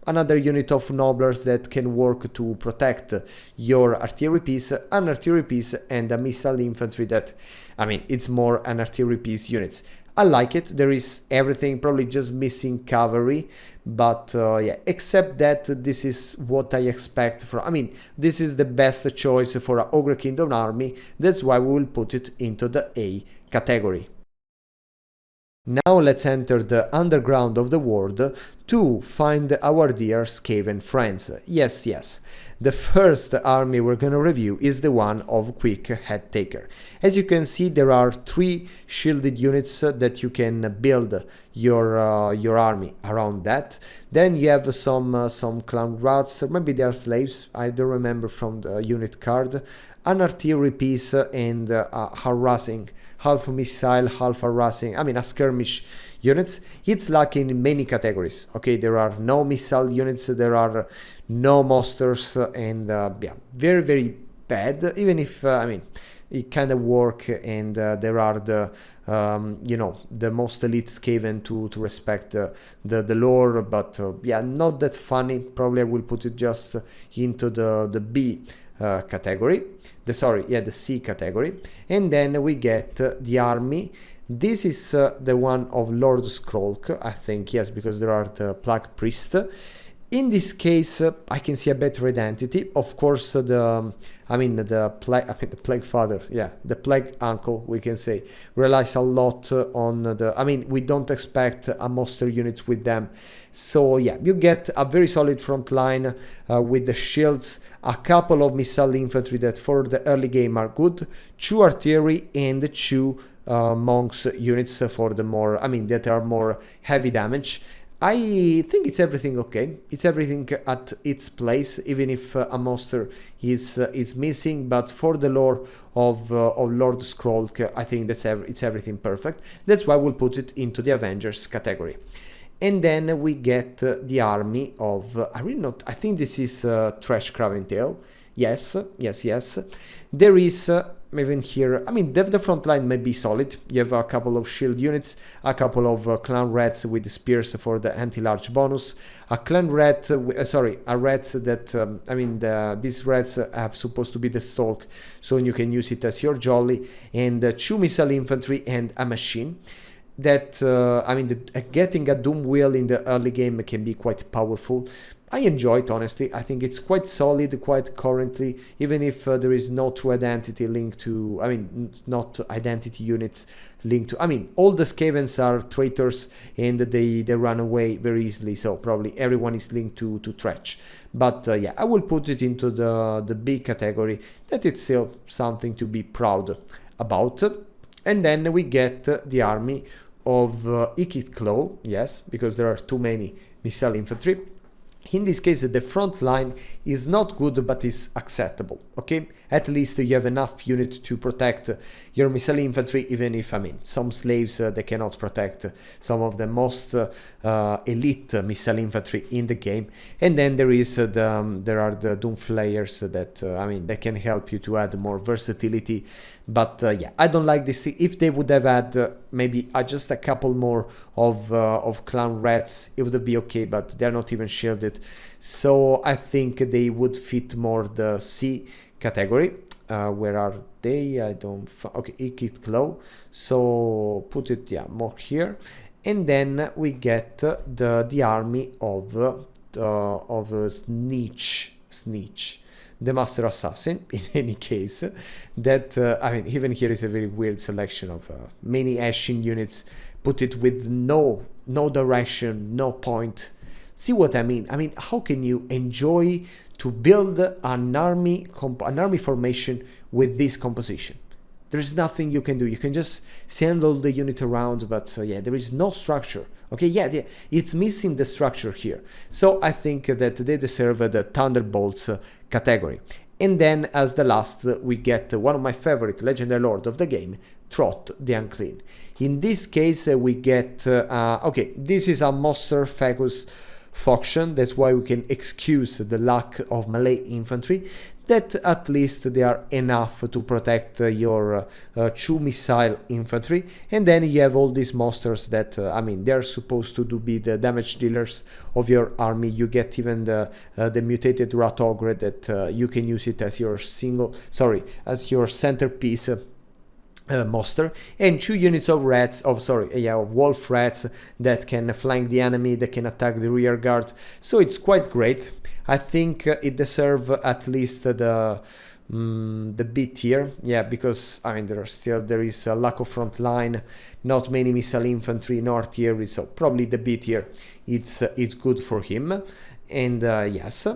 another unit of Nobblers that can work to protect your artillery piece, an artillery piece, and a missile infantry that, I mean, it's more an artillery piece units. I like it, there is everything, probably just missing cavalry, but yeah, except that this is what I expect from, I mean, this is the best choice for an Ogre Kingdom army, that's why we will put it into the A category. Now let's enter the underground of the world to find our dear Skaven friends. Yes, the first army we're gonna review is the one of Quick Head Taker. As you can see, there are 3 shielded units that you can build your army around that. Then you have some clown rats, maybe they are slaves, I don't remember from the unit card, an artillery piece, and harassing, half missile, half harassing, I mean a skirmish units. It's like in many categories. Okay, there are no missile units, there are no monsters, and yeah, very bad, even if I mean, it kind of work, and there are the you know, the most elite Skaven to respect the lore, but yeah, not that funny. Probably I will put it just into the B category, the C category. And then we get the army. This is the one of Lord Skrolk, I think, yes, because there are the Plague Priest. In this case, I can see a better identity. Of course, the Plague Father, yeah, the Plague Uncle, we can say, relies a lot on the, I mean, we don't expect a monster unit with them. So yeah, you get a very solid front line with the shields, a couple of missile infantry that for the early game are good, 2 artillery and 2 monks units for the more, I mean, that are more heavy damage. I think it's everything okay. It's everything at its place, even if a monster is missing. But for the lore of Lord Skrolk, I think it's everything perfect. That's why we'll put it into the Avengers category. And then we get the army of I think this is Thresh Craventail. Yes. There is even here, I mean, the front line may be solid. You have a couple of shield units, a couple of clan rats with spears for the anti-large bonus, a clan rat, sorry, a rats that, I mean, these rats have supposed to be the stalk, so you can use it as your jolly, and 2 missile infantry and a machine. That, I mean, getting a Doom Wheel in the early game can be quite powerful. I enjoy it, honestly. I think it's quite solid, quite currently, even if there is no true identity linked to, I mean, not identity units linked to, I mean, all the Skavens are traitors and they run away very easily, so probably everyone is linked to Tzeentch. But yeah, I will put it into the B category, that it's still something to be proud about. And then we get the army of Ikit, yes, because there are too many missile infantry. In this case, the front line is not good, but is acceptable, okay? At least you have enough unit to protect your missile infantry, even if, I mean, some slaves, they cannot protect some of the most elite missile infantry in the game. And then there is there are the Doom Flayers that, I mean, they can help you to add more versatility. But yeah, I don't like this. If they would have had maybe just a couple more of clan rats, it would be okay, but they're not even shielded. So I think they would fit more the C category. Where are they? I don't... Okay, Ikit. So put it, yeah, more here. And then we get the army of Tzeentch. The Master Assassin, in any case, that, I mean, even here is a very weird selection of many Ashen units, put it with no direction, no point. See what I mean? I mean, how can you enjoy to build an army formation with this composition? There is nothing you can do. You can just send all the unit around, but yeah, there is no structure. Okay, yeah, it's missing the structure here. So I think that they deserve the Thunderbolts category. And then as the last, we get one of my favorite legendary lord of the game, Trot the Unclean. In this case, we get, okay, this is a monster focus faction, that's why we can excuse the lack of melee infantry, that at least they are enough to protect your 2 missile infantry. And then you have all these monsters that, I mean, they're supposed to be the damage dealers of your army. You get even the mutated rat ogre that you can use it as your as your centerpiece monster, and 2 units of rats, of wolf rats that can flank the enemy, that can attack the rear guard. So it's quite great. I think it deserves at least the B tier, yeah, because I mean there is a lack of front line, not many missile infantry in our tier, so probably the B tier. It's good for him, and yes.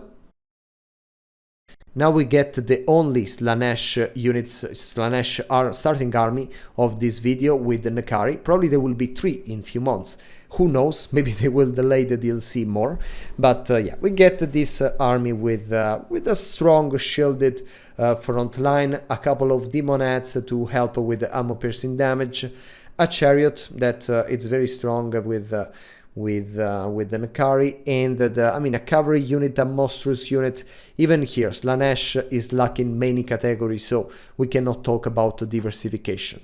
Now we get the only Slaanesh units, Slaanesh starting army of this video with the Nekari. Probably there will be 3 in few months. Who knows? Maybe they will delay the DLC more. But yeah, we get this army with a strong shielded front line, a couple of demon heads to help with the ammo piercing damage, a chariot that it's very strong with the Nekari, and I mean a cavalry unit, a monstrous unit. Even here, Slaanesh is lacking many categories, so we cannot talk about diversification.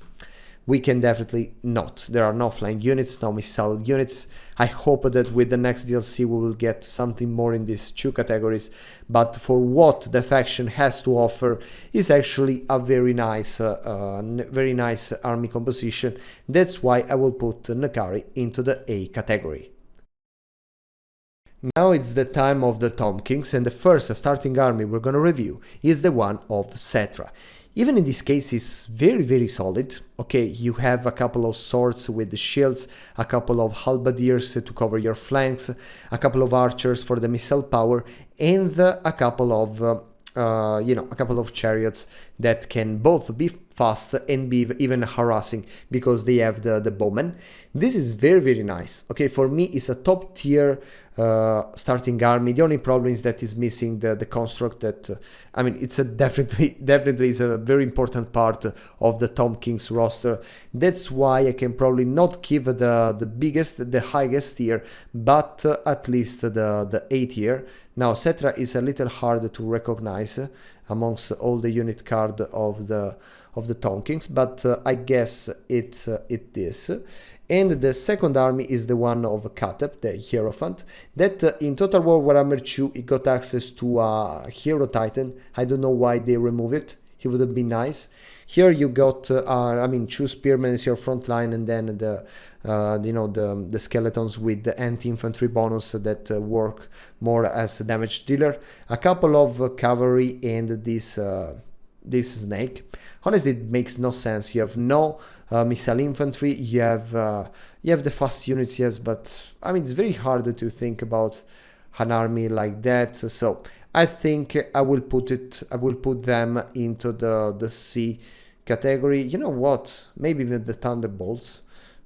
We can definitely not. There are no flying units, no missile units. I hope that with the next DLC we will get something more in these 2 categories, but for what the faction has to offer is actually a very nice army composition. That's why I will put Nekari into the A category. Now it's the time of the Tomb Kings, and the first starting army we're gonna review is the one of Settra. Even in this case, it's very solid. Okay, you have a couple of swords with the shields, a couple of halberdiers to cover your flanks, a couple of archers for the missile power, and a couple of chariots that can both be fast and be even harassing because they have the bowmen. This is very nice. Okay, for me it's a top tier starting army. The only problem is that is missing the construct that I mean it's definitely is a very important part of the Tomb Kings roster. That's why I can probably not give the highest tier, but at least the A tier. Now Settra is a little hard to recognize. amongst all the unit card of the Tonkings, but I guess it is. And the second army is the one of Cathay, the Hierophant, that in Total War Warhammer 2 it got access to a Hero Titan. I don't know why they remove it. He would have been nice. Here you got, I mean, 2 spearmen is your front line, and then the you know, the skeletons with the anti-infantry bonus that work more as a damage dealer. A couple of cavalry and this snake. Honestly, it makes no sense. You have no missile infantry. You have the fast units, yes, but I mean, it's very hard to think about an army like that. So I think I will put them into the C category. You know what? Maybe even the Thunderbolts,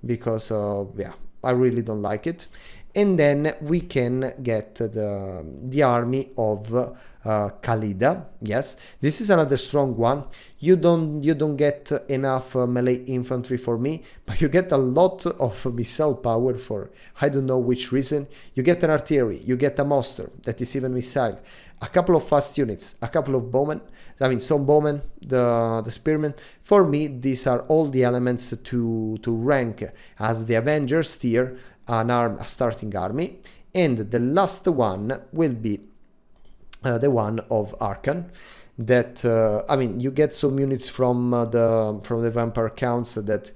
because yeah, I really don't like it. And then we can get the army of Khalida. Yes, this is another strong one. You don't get enough melee infantry for me, but you get a lot of missile power for I don't know which reason. You get an artillery, you get a monster that is even missile, a couple of fast units, a couple of bowmen. I mean, some bowmen, the spearmen. For me, these are all the elements to rank as the Avengers tier a starting army. And the last one will be the one of Arkan, that I mean, you get some units from the vampire counts that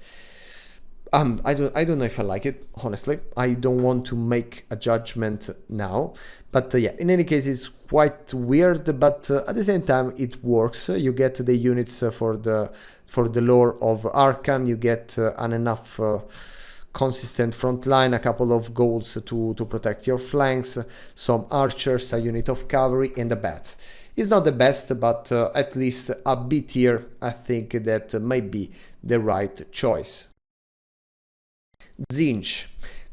I don't know if I like it, honestly. I don't want to make a judgment now, but yeah, in any case, it's quite weird, but at the same time it works. You get the units for the lore of Arkan. You get an enough consistent front line, a couple of golds to protect your flanks, some archers, a unit of cavalry, and the bats. It's not the best, but at least a B tier, I think that might be the right choice. Tzeentch.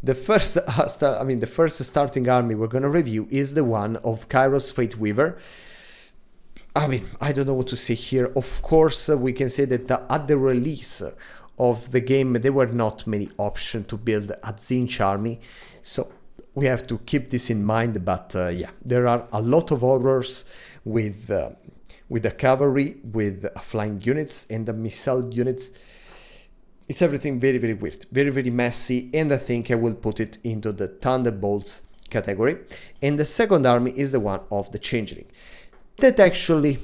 The first starting army we're gonna review is the one of Kairos Fateweaver. I mean, I don't know what to say here. Of course, we can say that at the release of the game, there were not many options to build a Tzeentch army, so we have to keep this in mind. But yeah, there are a lot of horrors with the cavalry, with flying units and the missile units. It's everything very, very weird, very, very messy, and I think I will put it into the Thunderbolts category. And the second army is the one of the Changeling. That actually,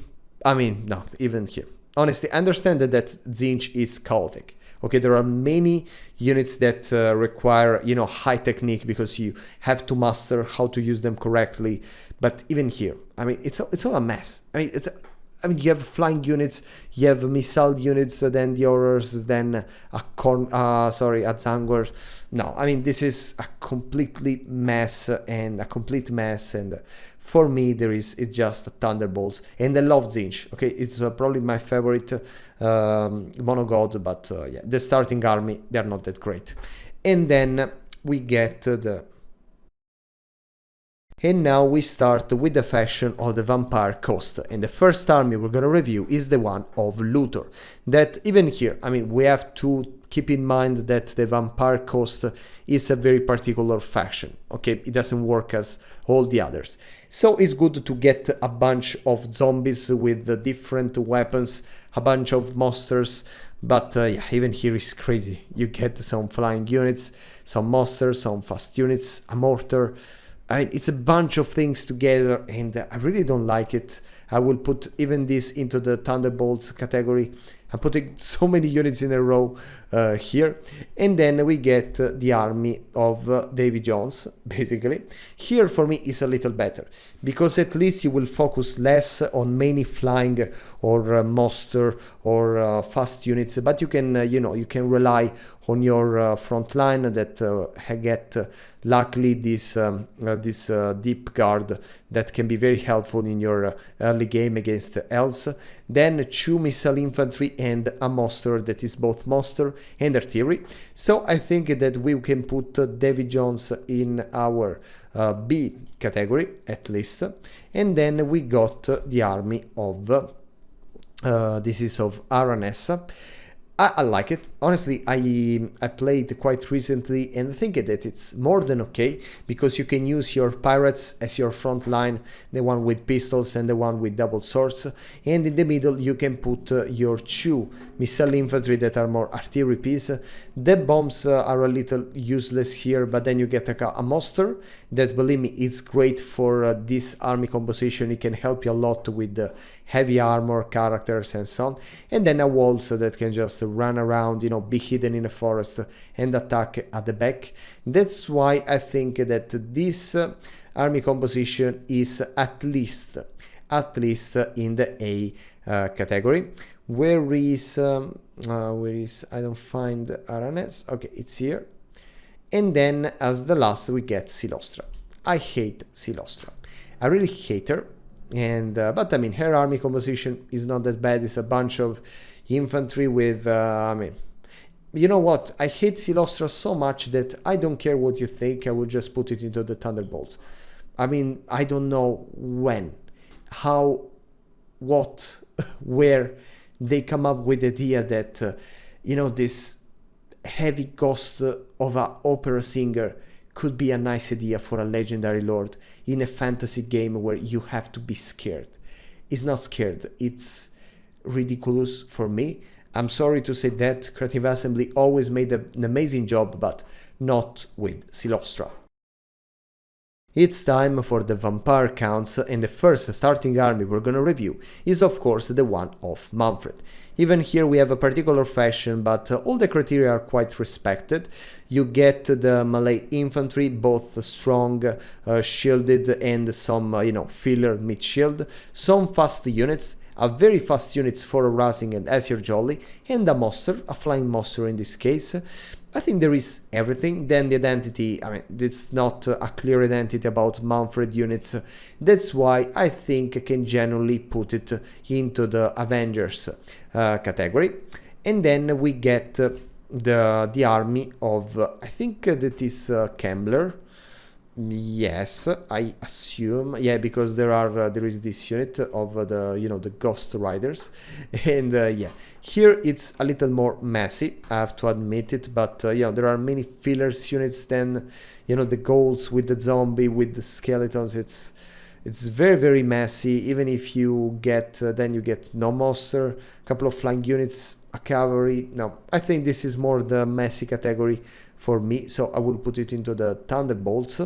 I mean, no, even here. Honestly, I understand that Tzeentch is chaotic. Okay, there are many units that require, you know, high technique because you have to master how to use them correctly. But even here, I mean, it's all a mess. I mean, you have flying units, you have missile units, then the horrors, then a Zangor. No, I mean, this is a complete mess, and for me, it's just Thunderbolts, and I love Tzeentch. Okay, it's probably my favorite monogod, but yeah, the starting army, they're not that great. And then we get And now we start with the faction of the Vampire Coast, and the first army we're gonna review is the one of Luthor. That even here, I mean, we have to keep in mind that the Vampire Coast is a very particular faction, okay? It doesn't work as all the others. So it's good to get a bunch of zombies with different weapons, a bunch of monsters, but yeah, even here is crazy. You get some flying units, some monsters, some fast units, a mortar. I mean, it's a bunch of things together, and I really don't like it. I will put even this into the Thunderbolts category. I'm putting so many units in a row here. And then we get the army of Davy Jones, basically. Here for me is a little better, because at least you will focus less on many flying or monster or fast units, but you can, you can rely on your front line that get luckily this deep guard that can be very helpful in your early game against Elves. Then 2 missile infantry and a monster that is both monster and artillery. So I think that we can put Davy Jones in our B category at least. And then we got the army of this is of Aranessa. I like it. honestly, I played quite recently and I think that it's more than okay, because you can use your pirates as your front line, the one with pistols and the one with double swords, and in the middle you can put your 2 missile infantry that are more artillery piece. The bombs are a little useless here, but then you get a monster that, believe me, is great for this army composition. It can help you a lot with the heavy armor characters and so on, and then a wall so that can just run around, you know, be hidden in a forest and attack at the back. That's why I think that this army composition is at least in the A category. Where is I don't find Aranes. Okay, it's here. And then as the last we get Silostra. I hate Silostra. I really hate her. And but I mean, her army composition is not that bad. It's a bunch of infantry with I mean, you know what, I hate Silostra so much that I don't care what you think, I will just put it into the Thunderbolts. I mean, I don't know when, how, what, where they come up with the idea that you know, this heavy ghost of an opera singer could be a nice idea for a legendary lord in a fantasy game where you have to be scared. It's not scared, it's ridiculous for me. I'm sorry to say that Creative Assembly always made an amazing job, but not with Silostra. It's time for the vampire counts, and the first starting army we're gonna review is of course the one of Manfred. Even here we have a particular fashion, but all the criteria are quite respected. You get the melee infantry, both strong, shielded, and some, you know, filler mid-shield, some fast units, a very fast units for harassing and as your jolly, and a monster, a flying monster in this case. I think there is everything. Then the identity, I mean, it's not a clear identity about Manfred units. That's why I think I can generally put it into the Avengers category. And then we get the army of, I think that is Kembler. Yes, I assume, yeah, because there is this unit of the, you know, the Ghost Riders, and yeah, here it's a little more messy, I have to admit it, but you know, there are many fillers units. Then, you know, the ghouls with the zombie, with the skeletons, it's very messy. Even if you get then you get no monster, a couple of flying units, a cavalry. No, I think this is more the messy category for me, so I will put it into the Thunderbolts.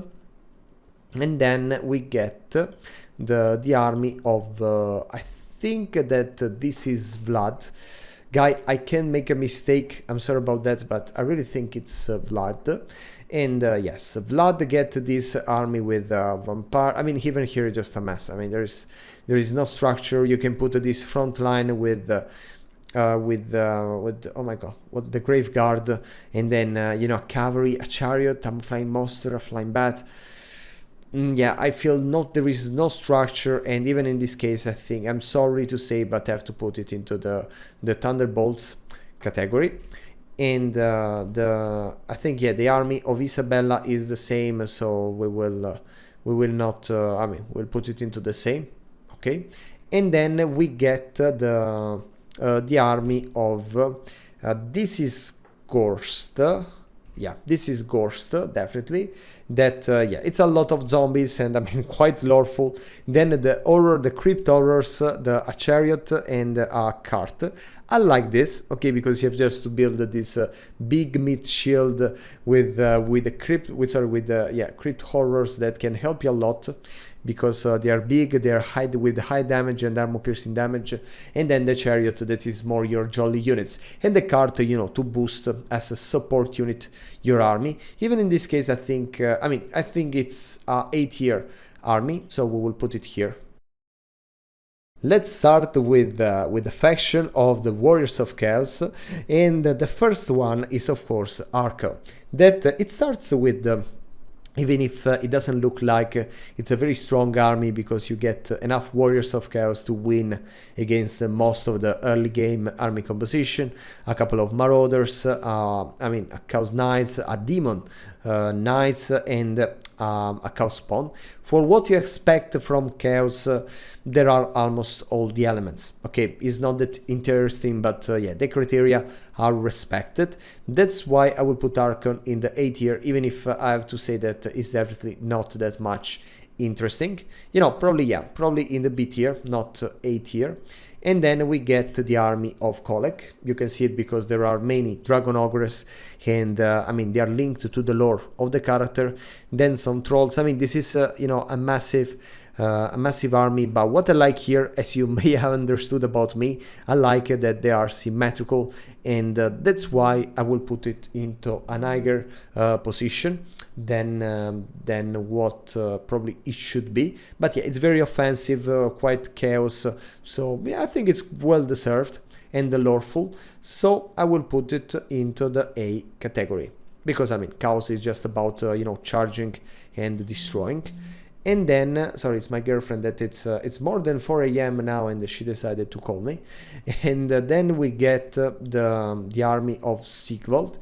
And then we get the army of, I think that this is Vlad. Guy, I can make a mistake, I'm sorry about that, but I really think it's Vlad. And yes, Vlad get this army with vampire. I mean, even here it's just a mess. I mean, there is no structure. You can put this front line with oh my god, what, the grave guard, and then you know, a cavalry, a chariot, a flying monster, a flying bat. Yeah, I feel there is no structure, and even in this case I think, I'm sorry to say, but I have to put it into the Thunderbolts category. And I think, yeah, the army of Isabella is the same, so we will not I mean, we'll put it into the same. Okay, and then we get the army of this is Gorst. Yeah, this is Gorst, definitely. That yeah, it's a lot of zombies, and I mean, quite loreful. Then the horror, the crypt horrors, a chariot and a cart. I like this, okay, because you have just to build this big mid shield with the crypt horrors that can help you a lot, because they are big, they are with high damage and armor piercing damage. And then the chariot, that is more your jolly units, and the cart, you know, to boost as a support unit your army. Even in this case, I think I think it's a 8-tier army, so we will put it here. Let's start with the faction of the Warriors of Chaos, and the first one is of course Arco. That it starts with even if it doesn't look like it's a very strong army, because you get enough Warriors of Chaos to win against most of the early game army composition. A couple of Marauders, I mean, a Chaos Knights, a Demon Knights, and a Chaos spawn. For what you expect from Chaos, there are almost all the elements. Okay, it's not that interesting, but yeah, the criteria are respected. That's why I will put Archon in the A tier, even if I have to say that it's definitely not that much interesting. You know, probably, yeah, probably in the B tier, not A tier. And then we get the army of Kholek. You can see it because there are many dragon ogres, and I mean, they are linked to the lore of the character. Then some trolls. I mean, this is you know, a massive army. But what I like here, as you may have understood about me, I like that they are symmetrical, and that's why I will put it into an higher position than what probably it should be. But yeah, it's very offensive, quite chaos, so yeah, I think it's well deserved and lawful, so I will put it into the A category, because I mean, chaos is just about you know, charging and destroying. And then, sorry, it's my girlfriend that it's more than 4 AM now, and she decided to call me. And then we get the army of Sigvald.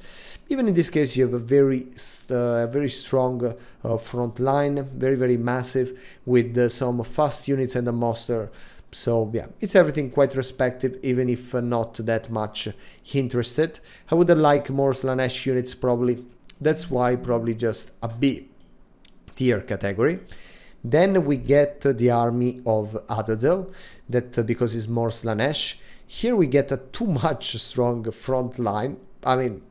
Even in this case, you have a very strong front line, very massive, with some fast units and a monster. So yeah, it's everything quite respective, even if not that much interested. I would like more Slaanesh units probably. That's why probably just a B tier category. Then we get the army of Adadel, that because it's more Slaanesh. Here we get a too much strong front line. I mean,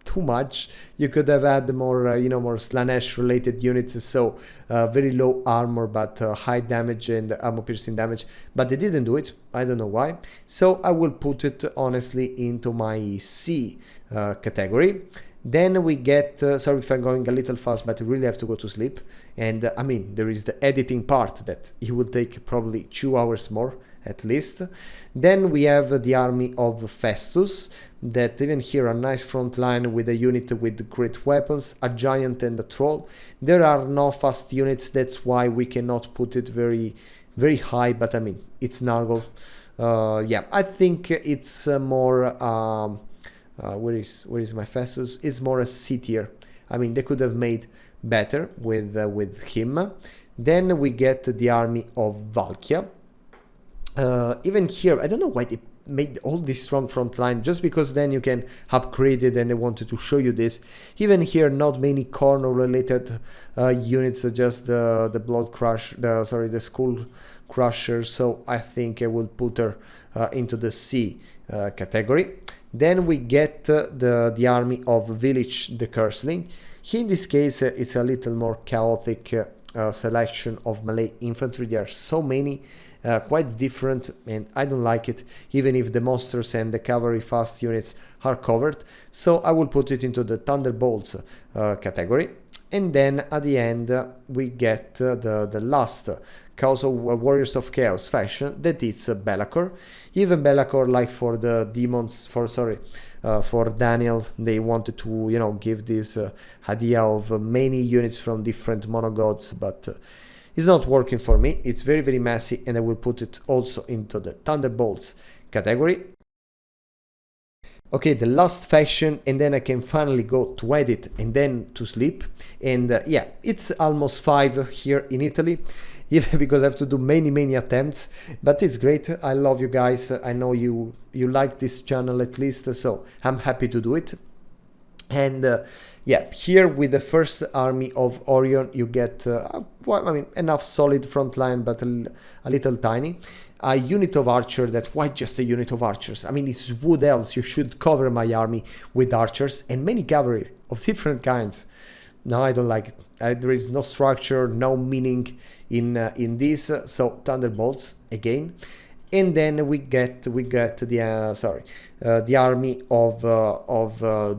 too much. You could have had more, you know, more Slaanesh related units, so very low armor but high damage and armor piercing damage, but they didn't do it. I don't know why. So I will put it honestly into my C category. Then we get, sorry if I'm going a little fast, but I really have to go to sleep. And I mean, there is the editing part that it will take probably 2 hours more at least. Then we have the army of Festus, that even here a nice front line with a unit with great weapons, a giant and a troll. There are no fast units, that's why we cannot put it very high, but I mean, it's Nurgle. Yeah, I think it's more where is my Festus? It's more a C tier. I mean, they could have made better with him. Then we get the army of Valkia. Even here, I don't know why they made all this strong front line, just because then you can upgrade it, and they wanted to show you this. Even here, not many Khorne related units, just the blood crush, the skull crusher. So I think I will put her into the C category. Then we get the army of Village the Curseling. Here in this case, it's a little more chaotic selection of melee infantry. There are so many, quite different, and I don't like it, even if the monsters and the cavalry fast units are covered. So I will put it into the Thunderbolts category. And then at the end we get the last Chaos of Warriors of Chaos faction, that is Be'lakor. Even Be'lakor, like for the demons, for Daniel, they wanted to, you know, give this idea of many units from different monogods, but it's not working for me. It's very messy, and I will put it also into the Thunderbolts category. Okay, the last faction, and then I can finally go to edit and then to sleep. And yeah, it's almost 5 here in Italy, even because I have to do many attempts, but it's great. I love you guys. I know you like this channel at least, so I'm happy to do it. And yeah, here with the first army of Orion, you get well, I mean, enough solid front line, but a little tiny. A unit of archer. That, why just a unit of archers? I mean, it's wood elves. You should cover my army with archers and many cavalry of different kinds. No, I don't like it. There is no structure, no meaning in this. So Thunderbolts again. And then we get the army of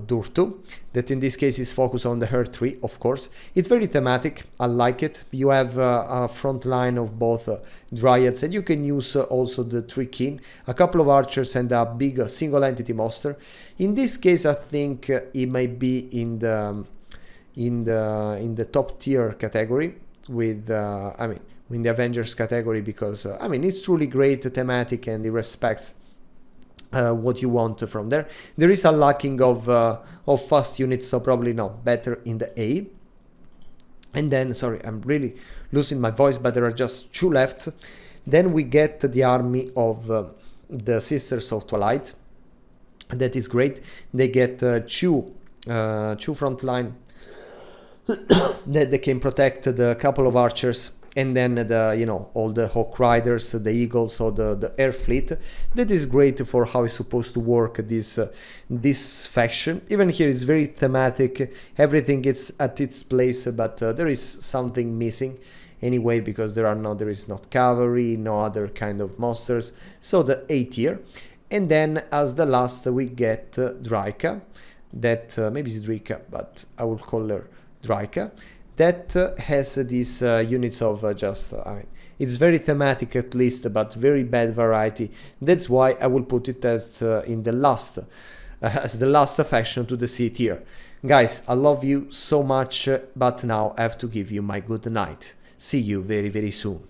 Durtu, that in this case is focused on the Earth tree, of course. It's very thematic. I like it. You have a front line of both dryads, and you can use also the tree king, a couple of archers, and a big single entity monster. In this case, I think it might be in the top tier category with I mean, in the Avengers category, because I mean, it's truly great thematic, and it respects what you want from there. There is a lacking of fast units, so probably not, better in the A. And then, sorry, I'm really losing my voice, but there are just 2 left. Then we get the army of the Sisters of Twilight. That is great. They get 2 frontline that they can protect the couple of archers, and then the, you know, all the Hawk Riders, the Eagles, or the air fleet. That is great for how it's supposed to work this faction. Even here it's very thematic, everything is at its place, but there is something missing anyway, because there is not cavalry, no other kind of monsters. So the A tier. And then as the last we get Draika, that maybe it's Drika, but I will call her Draika, that has these units of I mean, it's very thematic at least, but very bad variety. That's why I will put it as in the last as the last faction to the C tier. Guys, I love you so much, but now I have to give you my good night. See you very, very soon.